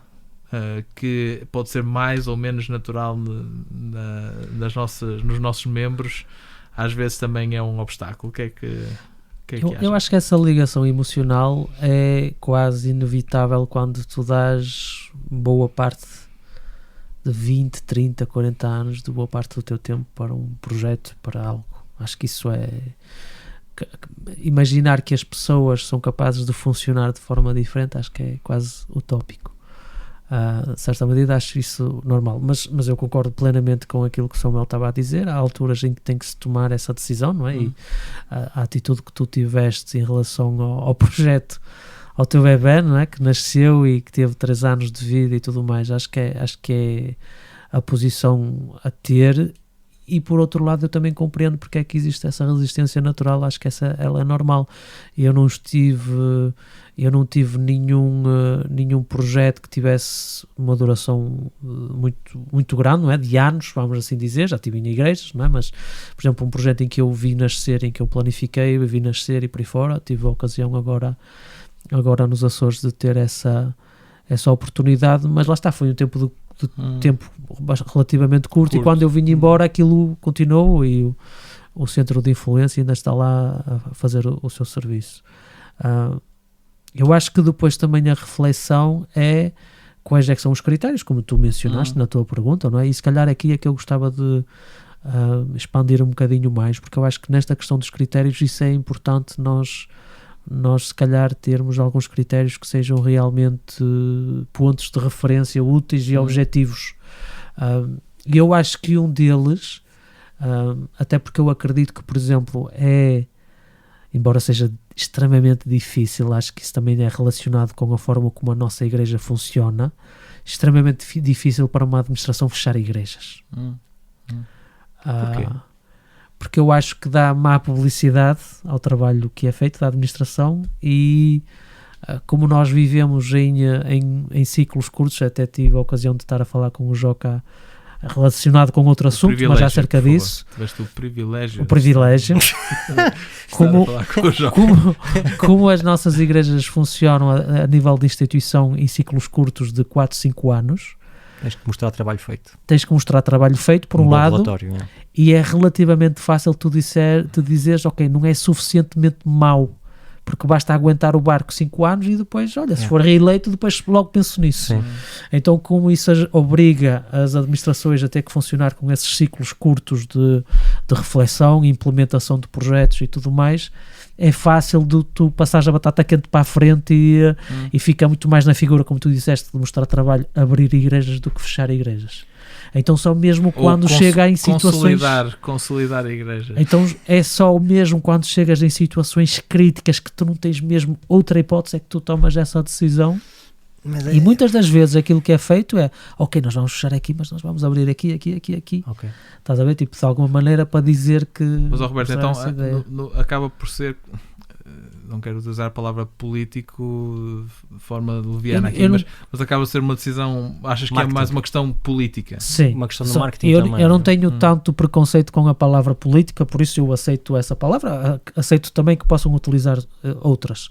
que pode ser mais ou menos natural nos nossos membros, às vezes também é um obstáculo? O que é que eu acho que essa ligação emocional é quase inevitável quando tu dás boa parte de 20, 30, 40 anos, de boa parte do teu tempo para um projeto, para algo. Acho que isso é... Imaginar que as pessoas são capazes de funcionar de forma diferente, acho que é quase utópico. De certa medida acho isso normal, mas eu concordo plenamente com aquilo que o Samuel estava a dizer. Há alturas em que tem que se tomar essa decisão, não é? E a atitude que tu tiveste em relação ao projeto, ao teu bebê, não é? Que nasceu e que teve 3 anos de vida e tudo mais, acho que é a posição a ter. E por outro lado eu também compreendo porque é que existe essa resistência natural, acho que ela é normal. Eu não tive nenhum projeto que tivesse uma duração muito, muito grande, não é? De anos, vamos assim dizer. Já tive em igrejas, não é? Mas, por exemplo, um projeto em que eu vi nascer, em que eu planifiquei, eu vi nascer e por aí fora, tive a ocasião agora nos Açores de ter essa oportunidade, mas lá está, foi um tempo de tempo relativamente curto, e quando eu vim embora aquilo continuou e o centro de influência ainda está lá a fazer o seu serviço. Eu acho que depois também a reflexão é quais é que são os critérios, como tu mencionaste na tua pergunta, não é? E se calhar aqui é que eu gostava de expandir um bocadinho mais, porque eu acho que nesta questão dos critérios isso é importante nós se calhar termos alguns critérios que sejam realmente pontos de referência úteis e objetivos. E eu acho que um deles, até porque eu acredito que, por exemplo, embora seja extremamente difícil, acho que isso também é relacionado com a forma como a nossa igreja funciona, extremamente difícil para uma administração fechar igrejas. Porquê? Porque eu acho que dá má publicidade ao trabalho que é feito da administração e como nós vivemos em ciclos curtos, até tive a ocasião de estar a falar com o Joca relacionado com outro assunto, mas já acerca disso. Tiveste o privilégio. O privilégio. como as nossas igrejas funcionam a nível de instituição em ciclos curtos de 4, 5 anos. Tens que mostrar trabalho feito. Tens que mostrar trabalho feito, por um lado, e é relativamente fácil tu dizeres, ok, não é suficientemente mau, porque basta aguentar o barco 5 anos e depois, olha, se for reeleito, depois logo penso nisso. Sim. Então, como isso obriga as administrações a ter que funcionar com esses ciclos curtos de reflexão, implementação de projetos e tudo mais, é fácil de tu passares a batata quente para a frente e fica muito mais na figura, como tu disseste, de mostrar trabalho, abrir igrejas do que fechar igrejas. Então só mesmo quando chega em situações... Consolidar a igreja. Então é só mesmo quando chegas em situações críticas que tu não tens mesmo outra hipótese, é que tu tomas essa decisão. E muitas das vezes aquilo que é feito é, ok, nós vamos fechar aqui, mas nós vamos abrir aqui. Okay. Estás a ver? Tipo, de alguma maneira para dizer que... Mas, Roberto, então acaba por ser... Não quero usar a palavra político de forma leviana aqui, mas acaba por ser uma decisão, achas que marketing. É mais uma questão política? Sim. Uma questão de marketing também. Eu não tenho tanto preconceito com a palavra política, por isso eu aceito essa palavra, aceito também que possam utilizar outras.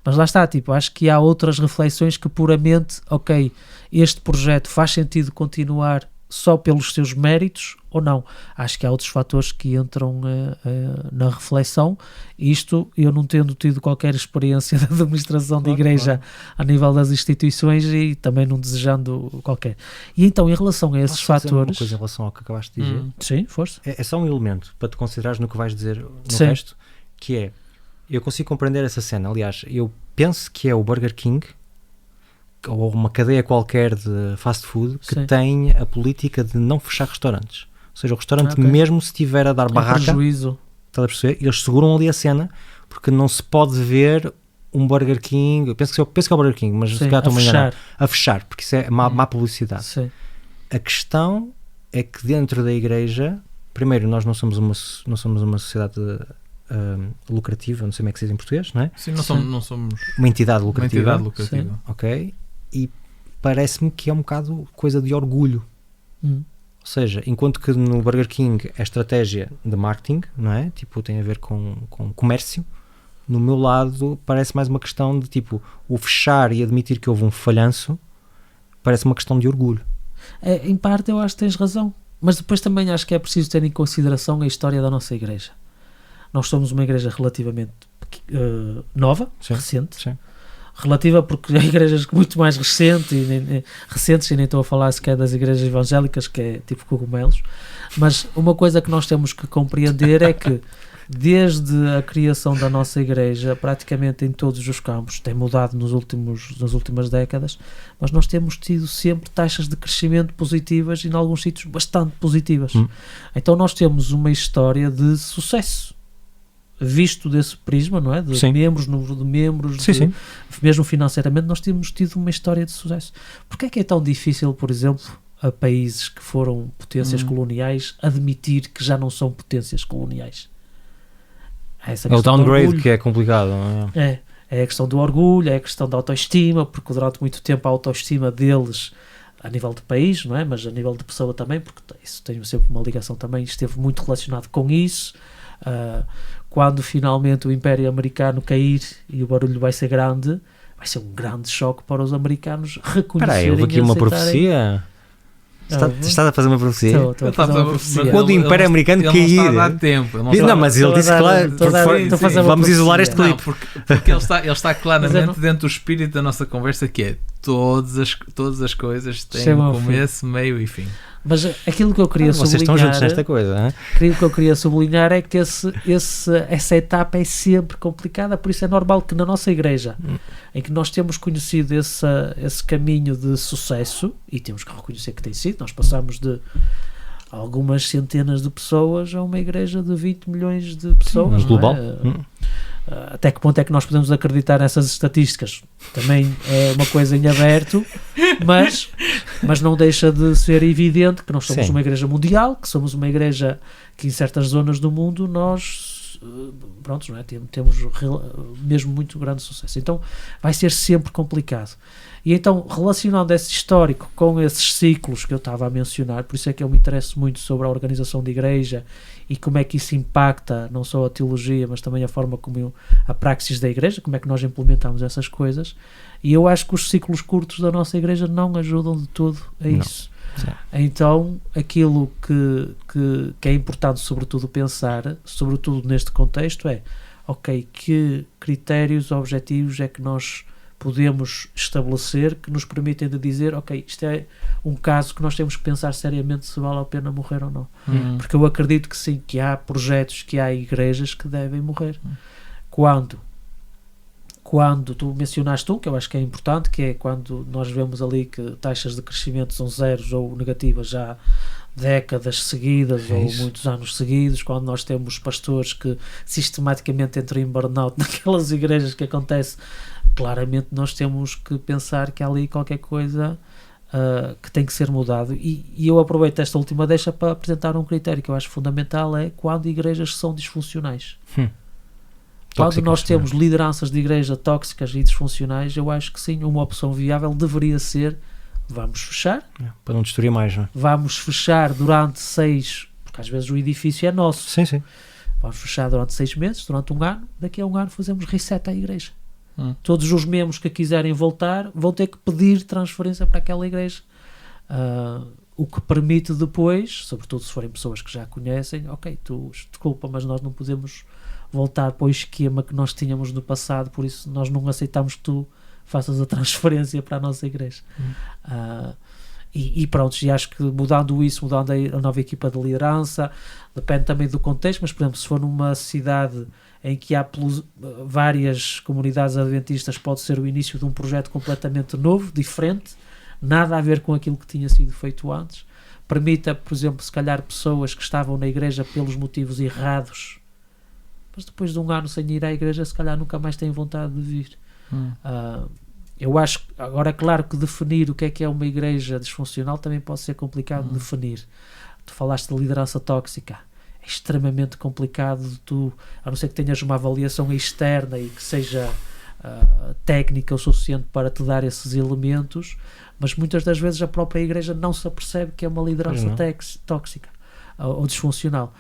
Mas lá está, tipo, acho que há outras reflexões que puramente, ok, este projeto faz sentido continuar só pelos seus méritos ou não. Acho que há outros fatores que entram na reflexão. Isto eu não tendo tido qualquer experiência de administração de igreja a nível das instituições e também não desejando qualquer. E então, em relação a esses fatores... uma coisa em relação ao que acabaste de dizer? Sim, força. É só um elemento para te considerares no que vais dizer no Sim. resto, que é, eu consigo compreender essa cena. Aliás, eu penso que é o Burger King ou uma cadeia qualquer de fast food que tem a política de não fechar restaurantes. Ou seja, o restaurante mesmo se estiver a dar barraca, prejuízo. Estás a perceber? Eles seguram ali a cena porque não se pode ver um Burger King, eu penso que é o Burger King, mas se calhar estou a enganar, a fechar, porque isso é má publicidade. Sim. A questão é que dentro da igreja, primeiro, nós não somos uma sociedade lucrativa, não sei como é que se diz em português, não é? Sim, não somos uma entidade lucrativa. Sim. Ok? E parece-me que é um bocado coisa de orgulho. Ou seja, enquanto que no Burger King é estratégia de marketing, não é? Tipo, tem a ver com comércio. No meu lado parece mais uma questão de tipo, o fechar e admitir que houve um falhanço parece uma questão de orgulho. Em parte eu acho que tens razão, mas depois também acho que é preciso ter em consideração a história da nossa igreja. Nós somos uma igreja relativamente nova, recente. Sim. Relativa porque há igrejas muito mais recentes e nem estou a falar sequer das igrejas evangélicas, que é tipo cogumelos, mas uma coisa que nós temos que compreender é que desde a criação da nossa igreja, praticamente em todos os campos, tem mudado nas últimas décadas, mas nós temos tido sempre taxas de crescimento positivas e em alguns sítios bastante positivas. Então nós temos uma história de sucesso visto desse prisma, não é? De membros, número de membros, mesmo financeiramente, nós temos tido uma história de sucesso. Porquê é que é tão difícil, por exemplo, a países que foram potências coloniais admitir que já não são potências coloniais? É o downgrade que é complicado, não é? É a questão do orgulho, é a questão da autoestima, porque durante muito tempo a autoestima deles a nível de país, não é? Mas a nível de pessoa também, porque isso tem sempre uma ligação também, esteve muito relacionado com isso. Quando finalmente o Império Americano cair e o barulho vai ser grande, vai ser um grande choque para os americanos reconhecerem. Houve aqui uma profecia? Estás a fazer uma profecia? Estou a fazer uma profecia. Quando o Império Americano ele não está cair. a dar tempo. Mas ele disse claro. Vamos isolar este clipe. Porque ele está claramente dentro do espírito da nossa conversa, que é todas as coisas têm começo, meio e fim. Mas aquilo que eu queria sublinhar... Vocês estão juntos nesta coisa, hein? Aquilo que eu queria sublinhar é que essa etapa é sempre complicada, por isso é normal que na nossa igreja, em que nós temos conhecido esse caminho de sucesso, e temos que reconhecer que tem sido, nós passamos de algumas centenas de pessoas a uma igreja de 20 milhões de pessoas. Mas global. Até que ponto é que nós podemos acreditar nessas estatísticas? Também é uma coisa em aberto, mas não deixa de ser evidente que nós somos uma igreja mundial, que somos uma igreja que em certas zonas do mundo nós não é? Temos mesmo muito grande sucesso. Então vai ser sempre complicado. E então, relacionando esse histórico com esses ciclos que eu estava a mencionar, por isso é que eu me interesso muito sobre a organização de igreja e como é que isso impacta não só a teologia, mas também a forma como a praxis da igreja, como é que nós implementamos essas coisas. E eu acho que os ciclos curtos da nossa igreja não ajudam de todo a isso. Então, aquilo que é importante sobretudo pensar, sobretudo neste contexto, é que critérios objetivos é que nós podemos estabelecer que nos permitem de dizer, isto é um caso que nós temos que pensar seriamente se vale a pena morrer ou não. Porque eu acredito que sim, que há projetos, que há igrejas que devem morrer. Quando tu mencionaste que eu acho que é importante, que é quando nós vemos ali que taxas de crescimento são zeros ou negativas já décadas seguidas ou muitos anos seguidos, quando nós temos pastores que sistematicamente entram em burnout naquelas igrejas que acontece, claramente nós temos que pensar que há ali qualquer coisa que tem que ser mudado. E eu aproveito esta última deixa para apresentar um critério que eu acho fundamental, é quando igrejas são disfuncionais. Quando nós temos lideranças de igreja tóxicas e disfuncionais, eu acho que sim, uma opção viável deveria ser: vamos fechar. Para não destruir mais, não é? Vamos fechar durante 6, porque às vezes o edifício é nosso. Sim. Vamos fechar durante 6 meses, durante um ano, daqui a um ano fazemos reset à igreja. Todos os membros que quiserem voltar vão ter que pedir transferência para aquela igreja. O que permite depois, sobretudo se forem pessoas que já conhecem, desculpa, mas nós não podemos voltar para o esquema que nós tínhamos no passado, por isso nós não aceitamos que tu faças a transferência para a nossa igreja. E pronto, e acho que mudando a nova equipa de liderança, depende também do contexto, mas por exemplo, se for numa cidade em que há várias comunidades adventistas, pode ser o início de um projeto completamente novo, diferente, nada a ver com aquilo que tinha sido feito antes. Permita, por exemplo, se calhar pessoas que estavam na igreja pelos motivos errados, mas depois de um ano sem ir à igreja, se calhar nunca mais têm vontade de vir. Eu acho, agora é claro que definir o que é uma igreja disfuncional também pode ser complicado de definir. Tu falaste de liderança tóxica, é extremamente complicado a não ser que tenhas uma avaliação externa e que seja técnica o suficiente para te dar esses elementos, mas muitas das vezes a própria igreja não se apercebe que é uma liderança tóxica ou disfuncional.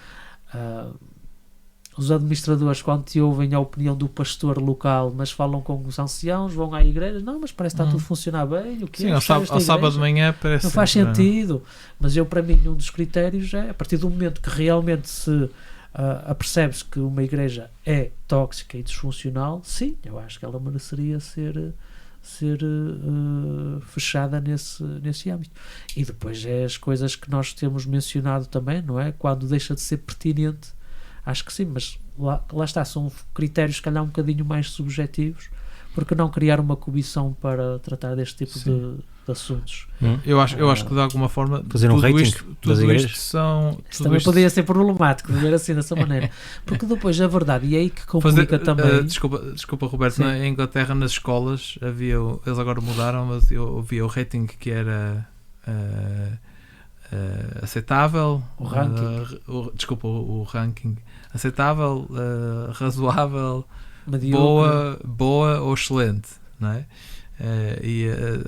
Os administradores, quando te ouvem a opinião do pastor local, mas falam com os anciãos, vão à igreja, não, mas parece que está tudo a funcionar bem. O que sim, ao sábado de manhã parece... Não faz sentido. Mas para mim, um dos critérios é, a partir do momento que realmente se apercebe-se que uma igreja é tóxica e disfuncional, sim, eu acho que ela mereceria ser fechada nesse âmbito. E depois é as coisas que nós temos mencionado também, não é? Quando deixa de ser pertinente. Acho que sim, mas lá está, são critérios se calhar um bocadinho mais subjetivos, porque não criar uma comissão para tratar deste tipo de assuntos. Eu acho que de alguma forma fazer um rating das igrejas. Isso também poderia ser problemático de ver assim dessa maneira, porque depois a verdade, e é aí que complica também. Desculpa Roberto, na Inglaterra nas escolas eles agora mudaram, mas eu via o rating que era aceitável, o ranking, o ranking aceitável, razoável, boa ou excelente, não é?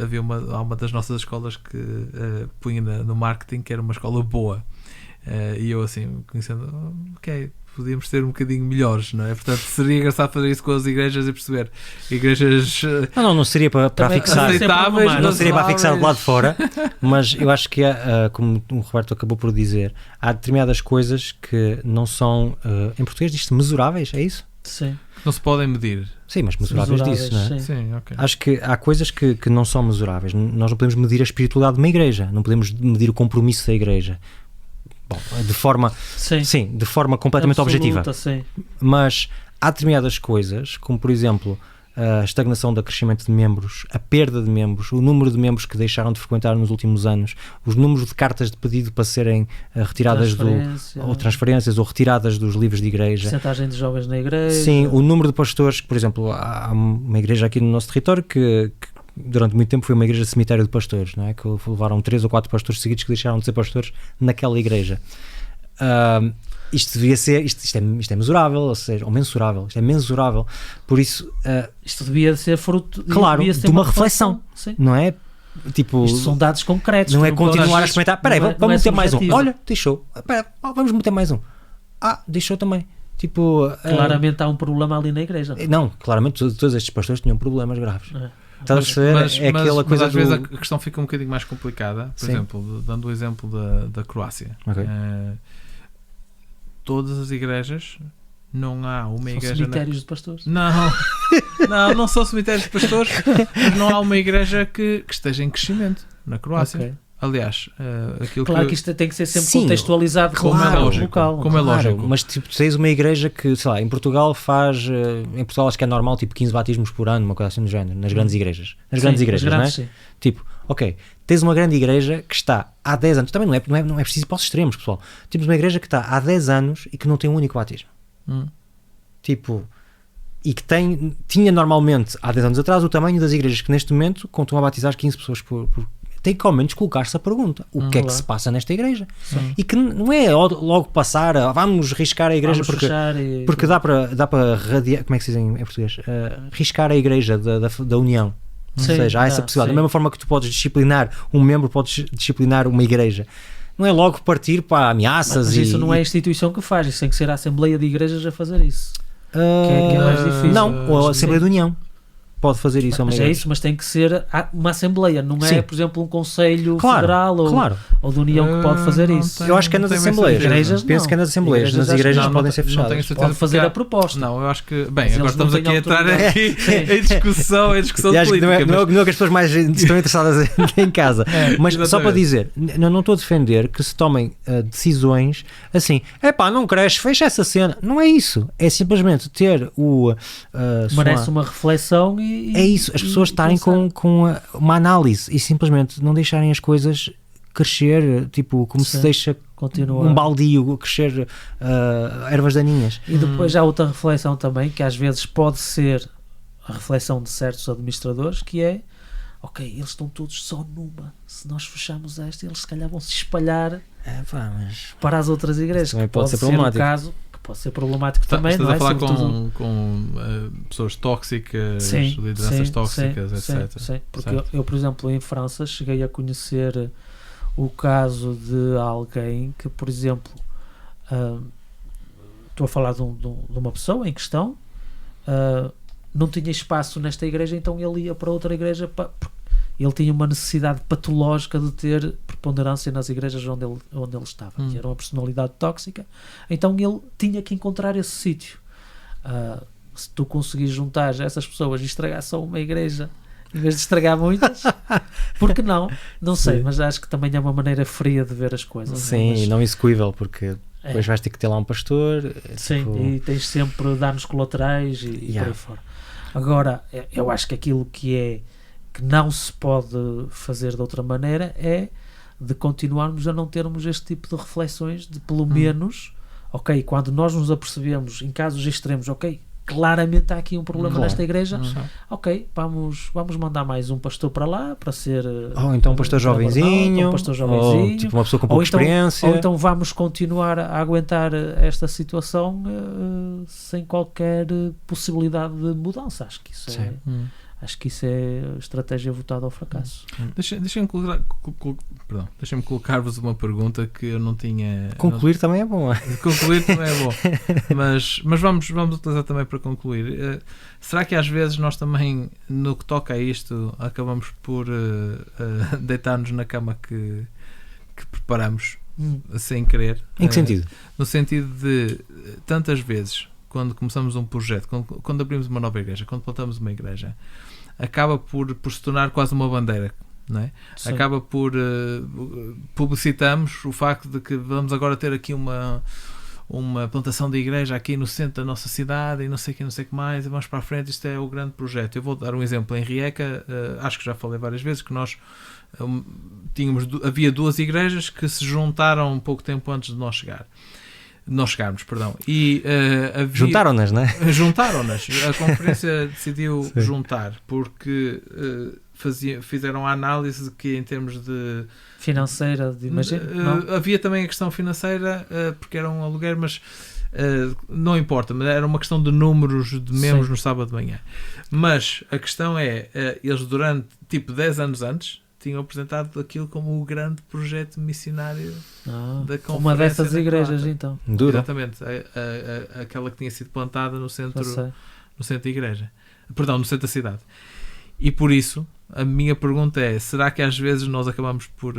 Havia uma das nossas escolas que punha no marketing que era uma escola boa, e eu assim, conhecendo, podíamos ser um bocadinho melhores, não é? Portanto, seria engraçado fazer isso com as igrejas e perceber igrejas Não seria para Também fixar, aceitáveis, não seria para fixar do lado de razoáveis. fora, mas eu acho que como o Roberto acabou por dizer, há determinadas coisas que não são, em português diz-se mesuráveis, é isso? Sim. Não se podem medir. Sim, mas mesuráveis disso, não é? sim. Sim, ok. Acho que há coisas que não são mesuráveis. Nós não podemos medir a espiritualidade de uma igreja, não podemos medir o compromisso da igreja. Bom, de forma completamente Absoluta, objetiva. Sim. Mas há determinadas coisas, como por exemplo a estagnação do crescimento de membros, a perda de membros, o número de membros que deixaram de frequentar nos últimos anos, os números de cartas de pedido para serem retiradas ou transferências ou retiradas dos livros de igreja. Percentagem de jovens na igreja. Sim, o número de pastores, por exemplo, há uma igreja aqui no nosso território que durante muito tempo foi uma igreja de cemitério de pastores, não é? Que levaram 3 ou 4 pastores seguidos que deixaram de ser pastores naquela igreja. Isto devia ser, isto é mesurável, ou seja, ou mensurável, isto é mensurável, por isso isto devia ser fruto claro, devia ser de uma reflexão, sim. não é? Tipo, Isto são dados concretos. não é que continuar a experimentar, espera aí, vamos meter mais um, subjetivo. olha, deixou, espera, vamos meter mais um, deixou também, tipo... Claramente há um problema ali na igreja. não, claramente todos estes pastores tinham problemas graves. Estás a perceber? Aquela coisa às do... vezes a questão fica um bocadinho mais complicada. Por Sim. exemplo, dando o exemplo da Croácia. Ok. Todas as igrejas, não há uma São igreja... cemitérios de pastores. Não são cemitérios de pastores, mas não há uma igreja que esteja em crescimento na Croácia. Ok. Aliás, aquilo Claro que isto tem que ser sempre Sim, contextualizado como é com o lógico, local. como é lógico. Mas tipo, tens uma igreja que, sei lá, em Portugal em Portugal acho que é normal tipo 15 batismos por ano, uma coisa assim do género, nas grandes igrejas. Nas grandes igrejas, não é? Sim. Tipo, ok, tens uma grande igreja que está há 10 anos, também não é preciso ir para os extremos, pessoal. Temos uma igreja que está há 10 anos e que não tem um único batismo. Tipo, e que tinha normalmente, há 10 anos atrás, o tamanho das igrejas que neste momento contam a batizar 15 pessoas tem que ao menos colocar-se a pergunta, o que é que se passa nesta igreja? Sim. E que não é logo passar vamos riscar a igreja, porque dá para radiar, como é que se diz em português? Riscar a igreja da união. Sim, Ou seja, há essa possibilidade. Da mesma forma que tu podes disciplinar um membro, podes disciplinar uma igreja. Não é logo partir para ameaças. Mas isso não é a instituição que faz, isso tem que ser a Assembleia de Igrejas a fazer isso. Que é mais difícil. Não, ou a Assembleia de União pode fazer isso. Mas é isso, mas tem que ser uma Assembleia, não é, por exemplo, um Conselho Federal ou de União que pode fazer isso. Eu acho que é nas Assembleias. Igrejas, penso que é nas Assembleias. Nas igrejas podem ser fechadas. Pode fazer a proposta. Não, eu acho que... Bem, Mas agora eles não estamos aqui a têm entrar autoridade. em discussão Aliás, política. não é que as pessoas mais estão interessadas em casa. Mas exatamente. só para dizer, não estou a defender que se tomem decisões assim, não cresce, fecha essa cena. Não é isso. É simplesmente ter merece uma reflexão e... É isso, as pessoas estarem com uma análise e simplesmente não deixarem as coisas crescer, tipo, como se deixa um baldio crescer ervas daninhas. E depois há outra reflexão também, que às vezes pode ser a reflexão de certos administradores, que é, ok, eles estão todos só numa, se nós fecharmos esta, eles se calhar vão se espalhar para as outras igrejas, também que pode ser problemático. Um caso que pode ser problemático também. Estás não é? a falar Sobretudo... com pessoas tóxicas, lideranças tóxicas, etc. Sim, porque eu, por exemplo, em França cheguei a conhecer o caso de alguém que, por exemplo, estou a falar de uma pessoa em questão, não tinha espaço nesta igreja, então ele ia para outra igreja, ele tinha uma necessidade patológica de ter preponderância nas igrejas onde ele estava, que era uma personalidade tóxica, então ele tinha que encontrar esse sítio. Se tu conseguires juntar essas pessoas e estragar só uma igreja em vez de estragar muitas, porque não sei, mas acho que também é uma maneira fria de ver as coisas. Sim, mas... não execuível, porque depois vais ter que ter lá um pastor. Sim, tipo... e tens sempre danos colaterais e por aí fora. Agora, eu acho que aquilo que não se pode fazer de outra maneira é de continuarmos a não termos este tipo de reflexões, de pelo menos, ok, quando nós nos apercebemos em casos extremos, ok, claramente há aqui um problema nesta igreja, ok, vamos mandar mais um pastor para lá para ser ou então um pastor jovenzinho, ou tipo uma pessoa com pouca experiência, ou então vamos continuar a aguentar esta situação sem qualquer possibilidade de mudança. Acho que isso Acho que isso é a estratégia votada ao fracasso. Deixem-me colocar-vos uma pergunta que eu não tinha. Concluir também é bom. Concluir também é bom. Mas vamos utilizar também para concluir. Será que às vezes nós também, no que toca a isto, acabamos por deitar-nos na cama que preparamos sem querer? Em que sentido? No sentido de, tantas vezes, quando começamos um projeto, quando abrimos uma nova igreja, quando plantamos uma igreja, acaba por se tornar quase uma bandeira, não é? Sim. Acaba por publicitamos o facto de que vamos agora ter aqui uma plantação de igreja aqui no centro da nossa cidade e não sei o que mais, e vamos para a frente, isto é o grande projeto. Eu vou dar um exemplo. Em Rieca, acho que já falei várias vezes que nós havia 2 igrejas que se juntaram um pouco tempo antes de nós chegarmos, e Juntaram-nas, não é? Juntaram-nas. A conferência decidiu juntar porque fizeram a análise de que, em termos de Financeira, imagino. havia também a questão financeira, porque era um aluguer, mas não importa, mas era uma questão de números de membros. Sim. No sábado de manhã. Mas a questão é, eles durante 10 anos antes tinham apresentado aquilo como o grande projeto missionário da conferência. Uma dessas igrejas, então. Duro. Exatamente. Aquela que tinha sido plantada no centro da igreja. Perdão, no centro da cidade. E por isso, a minha pergunta é, será que às vezes nós acabamos por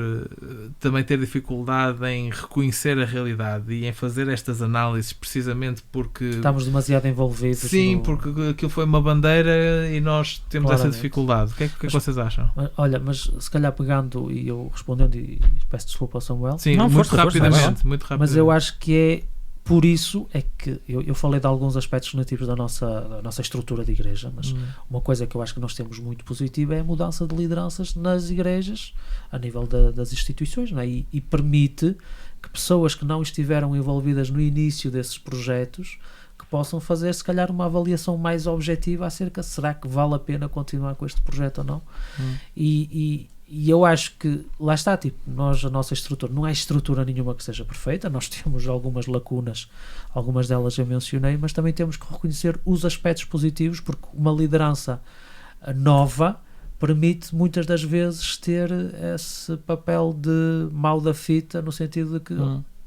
também ter dificuldade em reconhecer a realidade e em fazer estas análises precisamente porque... Estamos demasiado envolvidos. Sim, porque aquilo foi uma bandeira e nós temos Claramente. essa dificuldade. O que é que vocês acham? Olha, mas se calhar pegando e eu respondendo, e peço desculpa ao Samuel. Sim, Não, muito força, rapidamente. Mas eu acho que é por isso é que eu falei de alguns aspectos negativos da nossa estrutura de igreja, mas uma coisa que eu acho que nós temos muito positiva é a mudança de lideranças nas igrejas a nível das instituições, não é? E permite que pessoas que não estiveram envolvidas no início desses projetos que possam fazer se calhar uma avaliação mais objetiva acerca de será que vale a pena continuar com este projeto ou não. E eu acho que, lá está, a nossa estrutura, não há estrutura nenhuma que seja perfeita, nós temos algumas lacunas, algumas delas eu mencionei, mas também temos que reconhecer os aspectos positivos, porque uma liderança nova permite muitas das vezes ter esse papel de mal da fita, no sentido de que,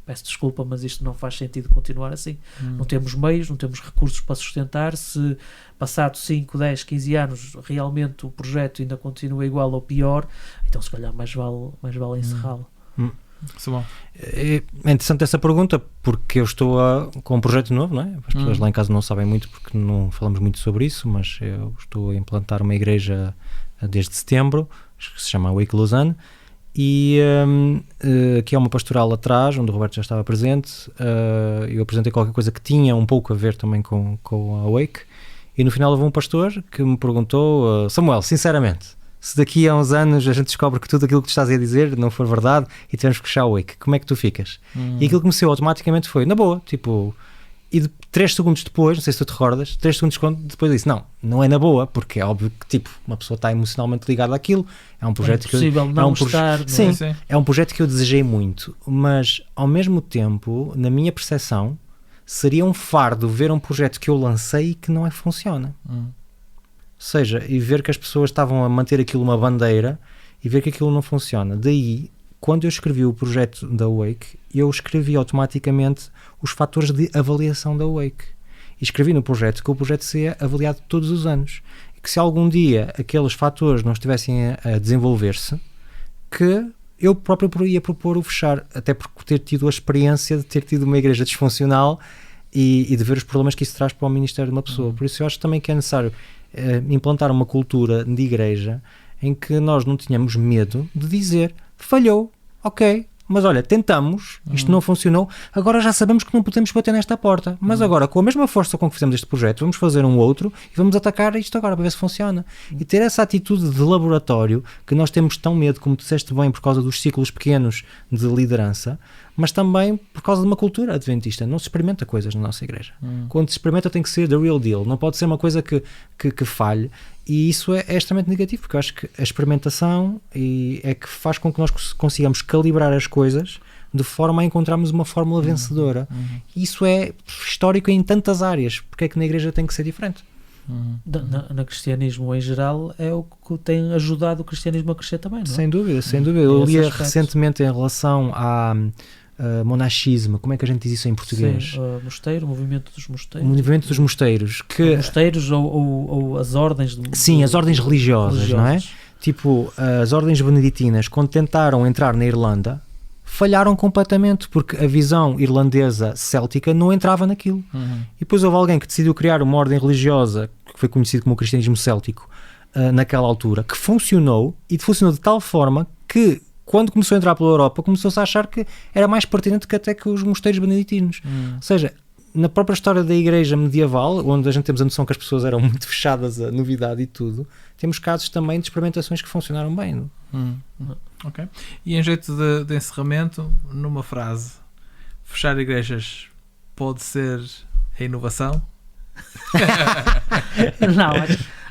peço desculpa, mas isto não faz sentido continuar assim. Não temos meios, não temos recursos para sustentar. Se passado 5, 10, 15 anos realmente o projeto ainda continua igual ou pior, então se calhar mais vale encerrá-lo. É interessante essa pergunta, porque eu estou com um projeto novo, não é? As pessoas lá em casa não sabem muito porque não falamos muito sobre isso, mas eu estou a implantar uma igreja desde setembro, que se chama Wake Lausanne. E aqui há uma pastoral atrás, onde o Roberto já estava presente. Eu apresentei qualquer coisa que tinha um pouco a ver também com a Wake, e no final houve um pastor que me perguntou: Samuel, sinceramente, se daqui a uns anos a gente descobre que tudo aquilo que tu estás a dizer não for verdade e tivemos que fechar a Wake, como é que tu ficas? E aquilo que me saiu automaticamente foi, na boa, tipo... E 3 segundos depois, não sei se tu te recordas, 3 segundos depois disse, não é na boa, porque é óbvio que uma pessoa está emocionalmente ligada àquilo, é um projeto que é um projeto que eu desejei muito, mas ao mesmo tempo, na minha percepção, seria um fardo ver um projeto que eu lancei e que não funciona. Ou seja, e ver que as pessoas estavam a manter aquilo uma bandeira e ver que aquilo não funciona. Daí, quando eu escrevi o projeto da Wake, eu escrevi automaticamente os fatores de avaliação da Wake. E escrevi no projeto que o projeto seria avaliado todos os anos. E que se algum dia aqueles fatores não estivessem a desenvolver-se, que eu próprio ia propor o fechar. Até por ter tido a experiência de ter tido uma igreja disfuncional e de ver os problemas que isso traz para o ministério de uma pessoa. Por isso eu acho também que é necessário implantar uma cultura de igreja em que nós não tenhamos medo de dizer, falhou, ok, mas olha, tentamos, isto não funcionou, agora já sabemos que não podemos bater nesta porta, mas agora com a mesma força com que fizemos este projeto, vamos fazer um outro e vamos atacar isto agora para ver se funciona. E ter essa atitude de laboratório, que nós temos tão medo, como tu disseste bem, por causa dos ciclos pequenos de liderança, mas também por causa de uma cultura adventista. Não se experimenta coisas na nossa igreja. Quando se experimenta tem que ser the real deal, não pode ser uma coisa que falhe. E isso é extremamente negativo, porque eu acho que a experimentação é que faz com que nós consigamos calibrar as coisas de forma a encontrarmos uma fórmula vencedora. Isso é histórico em tantas áreas. Porque é que na igreja tem que ser diferente? no cristianismo em geral, é o que tem ajudado o cristianismo a crescer também, não é? Sem dúvida, sem dúvida. Eu Nesse li aspecto. recentemente em relação a monachismo, como é que a gente diz isso em português? Sim, mosteiro, o movimento dos O mosteiros. movimento dos mosteiros, que Mosteiros ou as ordens sim, as ordens religiosas, não é? Tipo, as ordens beneditinas, quando tentaram entrar na Irlanda, falharam completamente, porque a visão irlandesa céltica não entrava naquilo. E depois houve alguém que decidiu criar uma ordem religiosa, que foi conhecido como o cristianismo céltico, naquela altura, que funcionou, e funcionou de tal forma que, quando começou a entrar pela Europa, começou-se a achar que era mais pertinente que até que os mosteiros beneditinos. Ou seja, na própria história da igreja medieval, onde a gente temos a noção que as pessoas eram muito fechadas a novidade e tudo, temos casos também de experimentações que funcionaram bem. Ok. E em jeito de encerramento, numa frase, fechar igrejas pode ser a inovação? Não,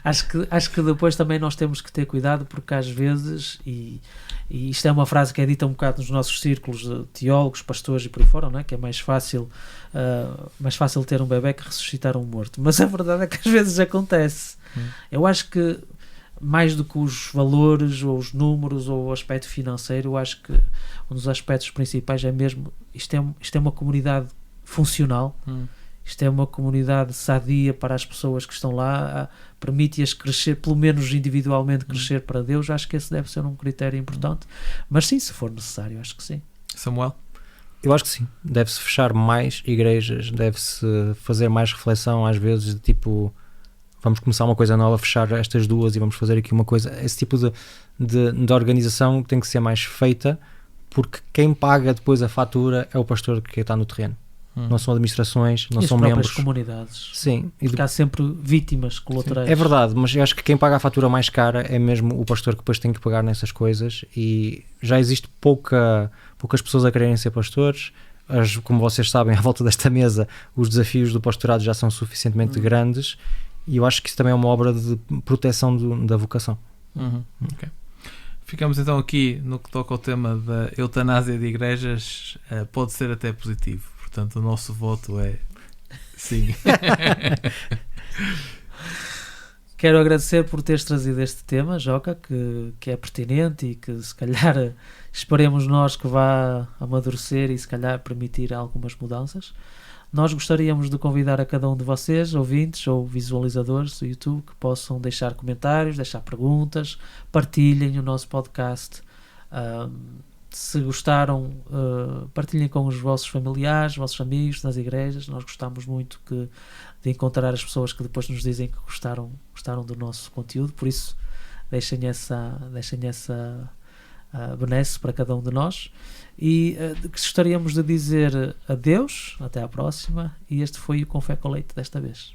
acho que depois também nós temos que ter cuidado, porque às vezes, e isto é uma frase que é dita um bocado nos nossos círculos de teólogos, pastores e por aí fora, não é? Que é mais fácil ter um bebé que ressuscitar um morto, mas a verdade é que às vezes acontece. Eu acho que mais do que os valores ou os números ou o aspecto financeiro, eu acho que um dos aspectos principais é mesmo isto é uma comunidade funcional. Isto é uma comunidade sadia para as pessoas que estão lá, permite-as crescer, pelo menos individualmente crescer para Deus. Acho que esse deve ser um critério importante, mas sim, se for necessário, acho que sim. Samuel? Eu acho que sim, deve-se fechar mais igrejas, deve-se fazer mais reflexão às vezes, de tipo, vamos começar uma coisa nova, fechar estas duas e vamos fazer aqui uma coisa. Esse tipo de organização tem que ser mais feita, porque quem paga depois a fatura é o pastor que está no terreno. Não são administrações, não e são as próprias membros. comunidades. Sim. Porque há sempre vítimas colaterais. É verdade, mas eu acho que quem paga a fatura mais cara é mesmo o pastor, que depois tem que pagar nessas coisas, e já existe poucas pessoas a quererem ser pastores. Como vocês sabem, à volta desta mesa, os desafios do pastorado já são suficientemente grandes, e eu acho que isso também é uma obra de proteção da vocação. Ok. Ficamos então aqui no que toca ao tema da eutanásia de igrejas. Pode ser até positivo. Portanto, o nosso voto é sim. Quero agradecer por teres trazido este tema, Joca, que é pertinente e que se calhar esperemos nós que vá amadurecer e se calhar permitir algumas mudanças. Nós gostaríamos de convidar a cada um de vocês, ouvintes ou visualizadores do YouTube, que possam deixar comentários, deixar perguntas, partilhem o nosso podcast. Se gostaram, partilhem com os vossos familiares, vossos amigos nas igrejas. Nós gostamos muito de encontrar as pessoas que depois nos dizem que gostaram do nosso conteúdo, por isso deixem essa benesse para cada um de nós. E gostaríamos de dizer adeus, até à próxima, e este foi o Café com Leite desta vez.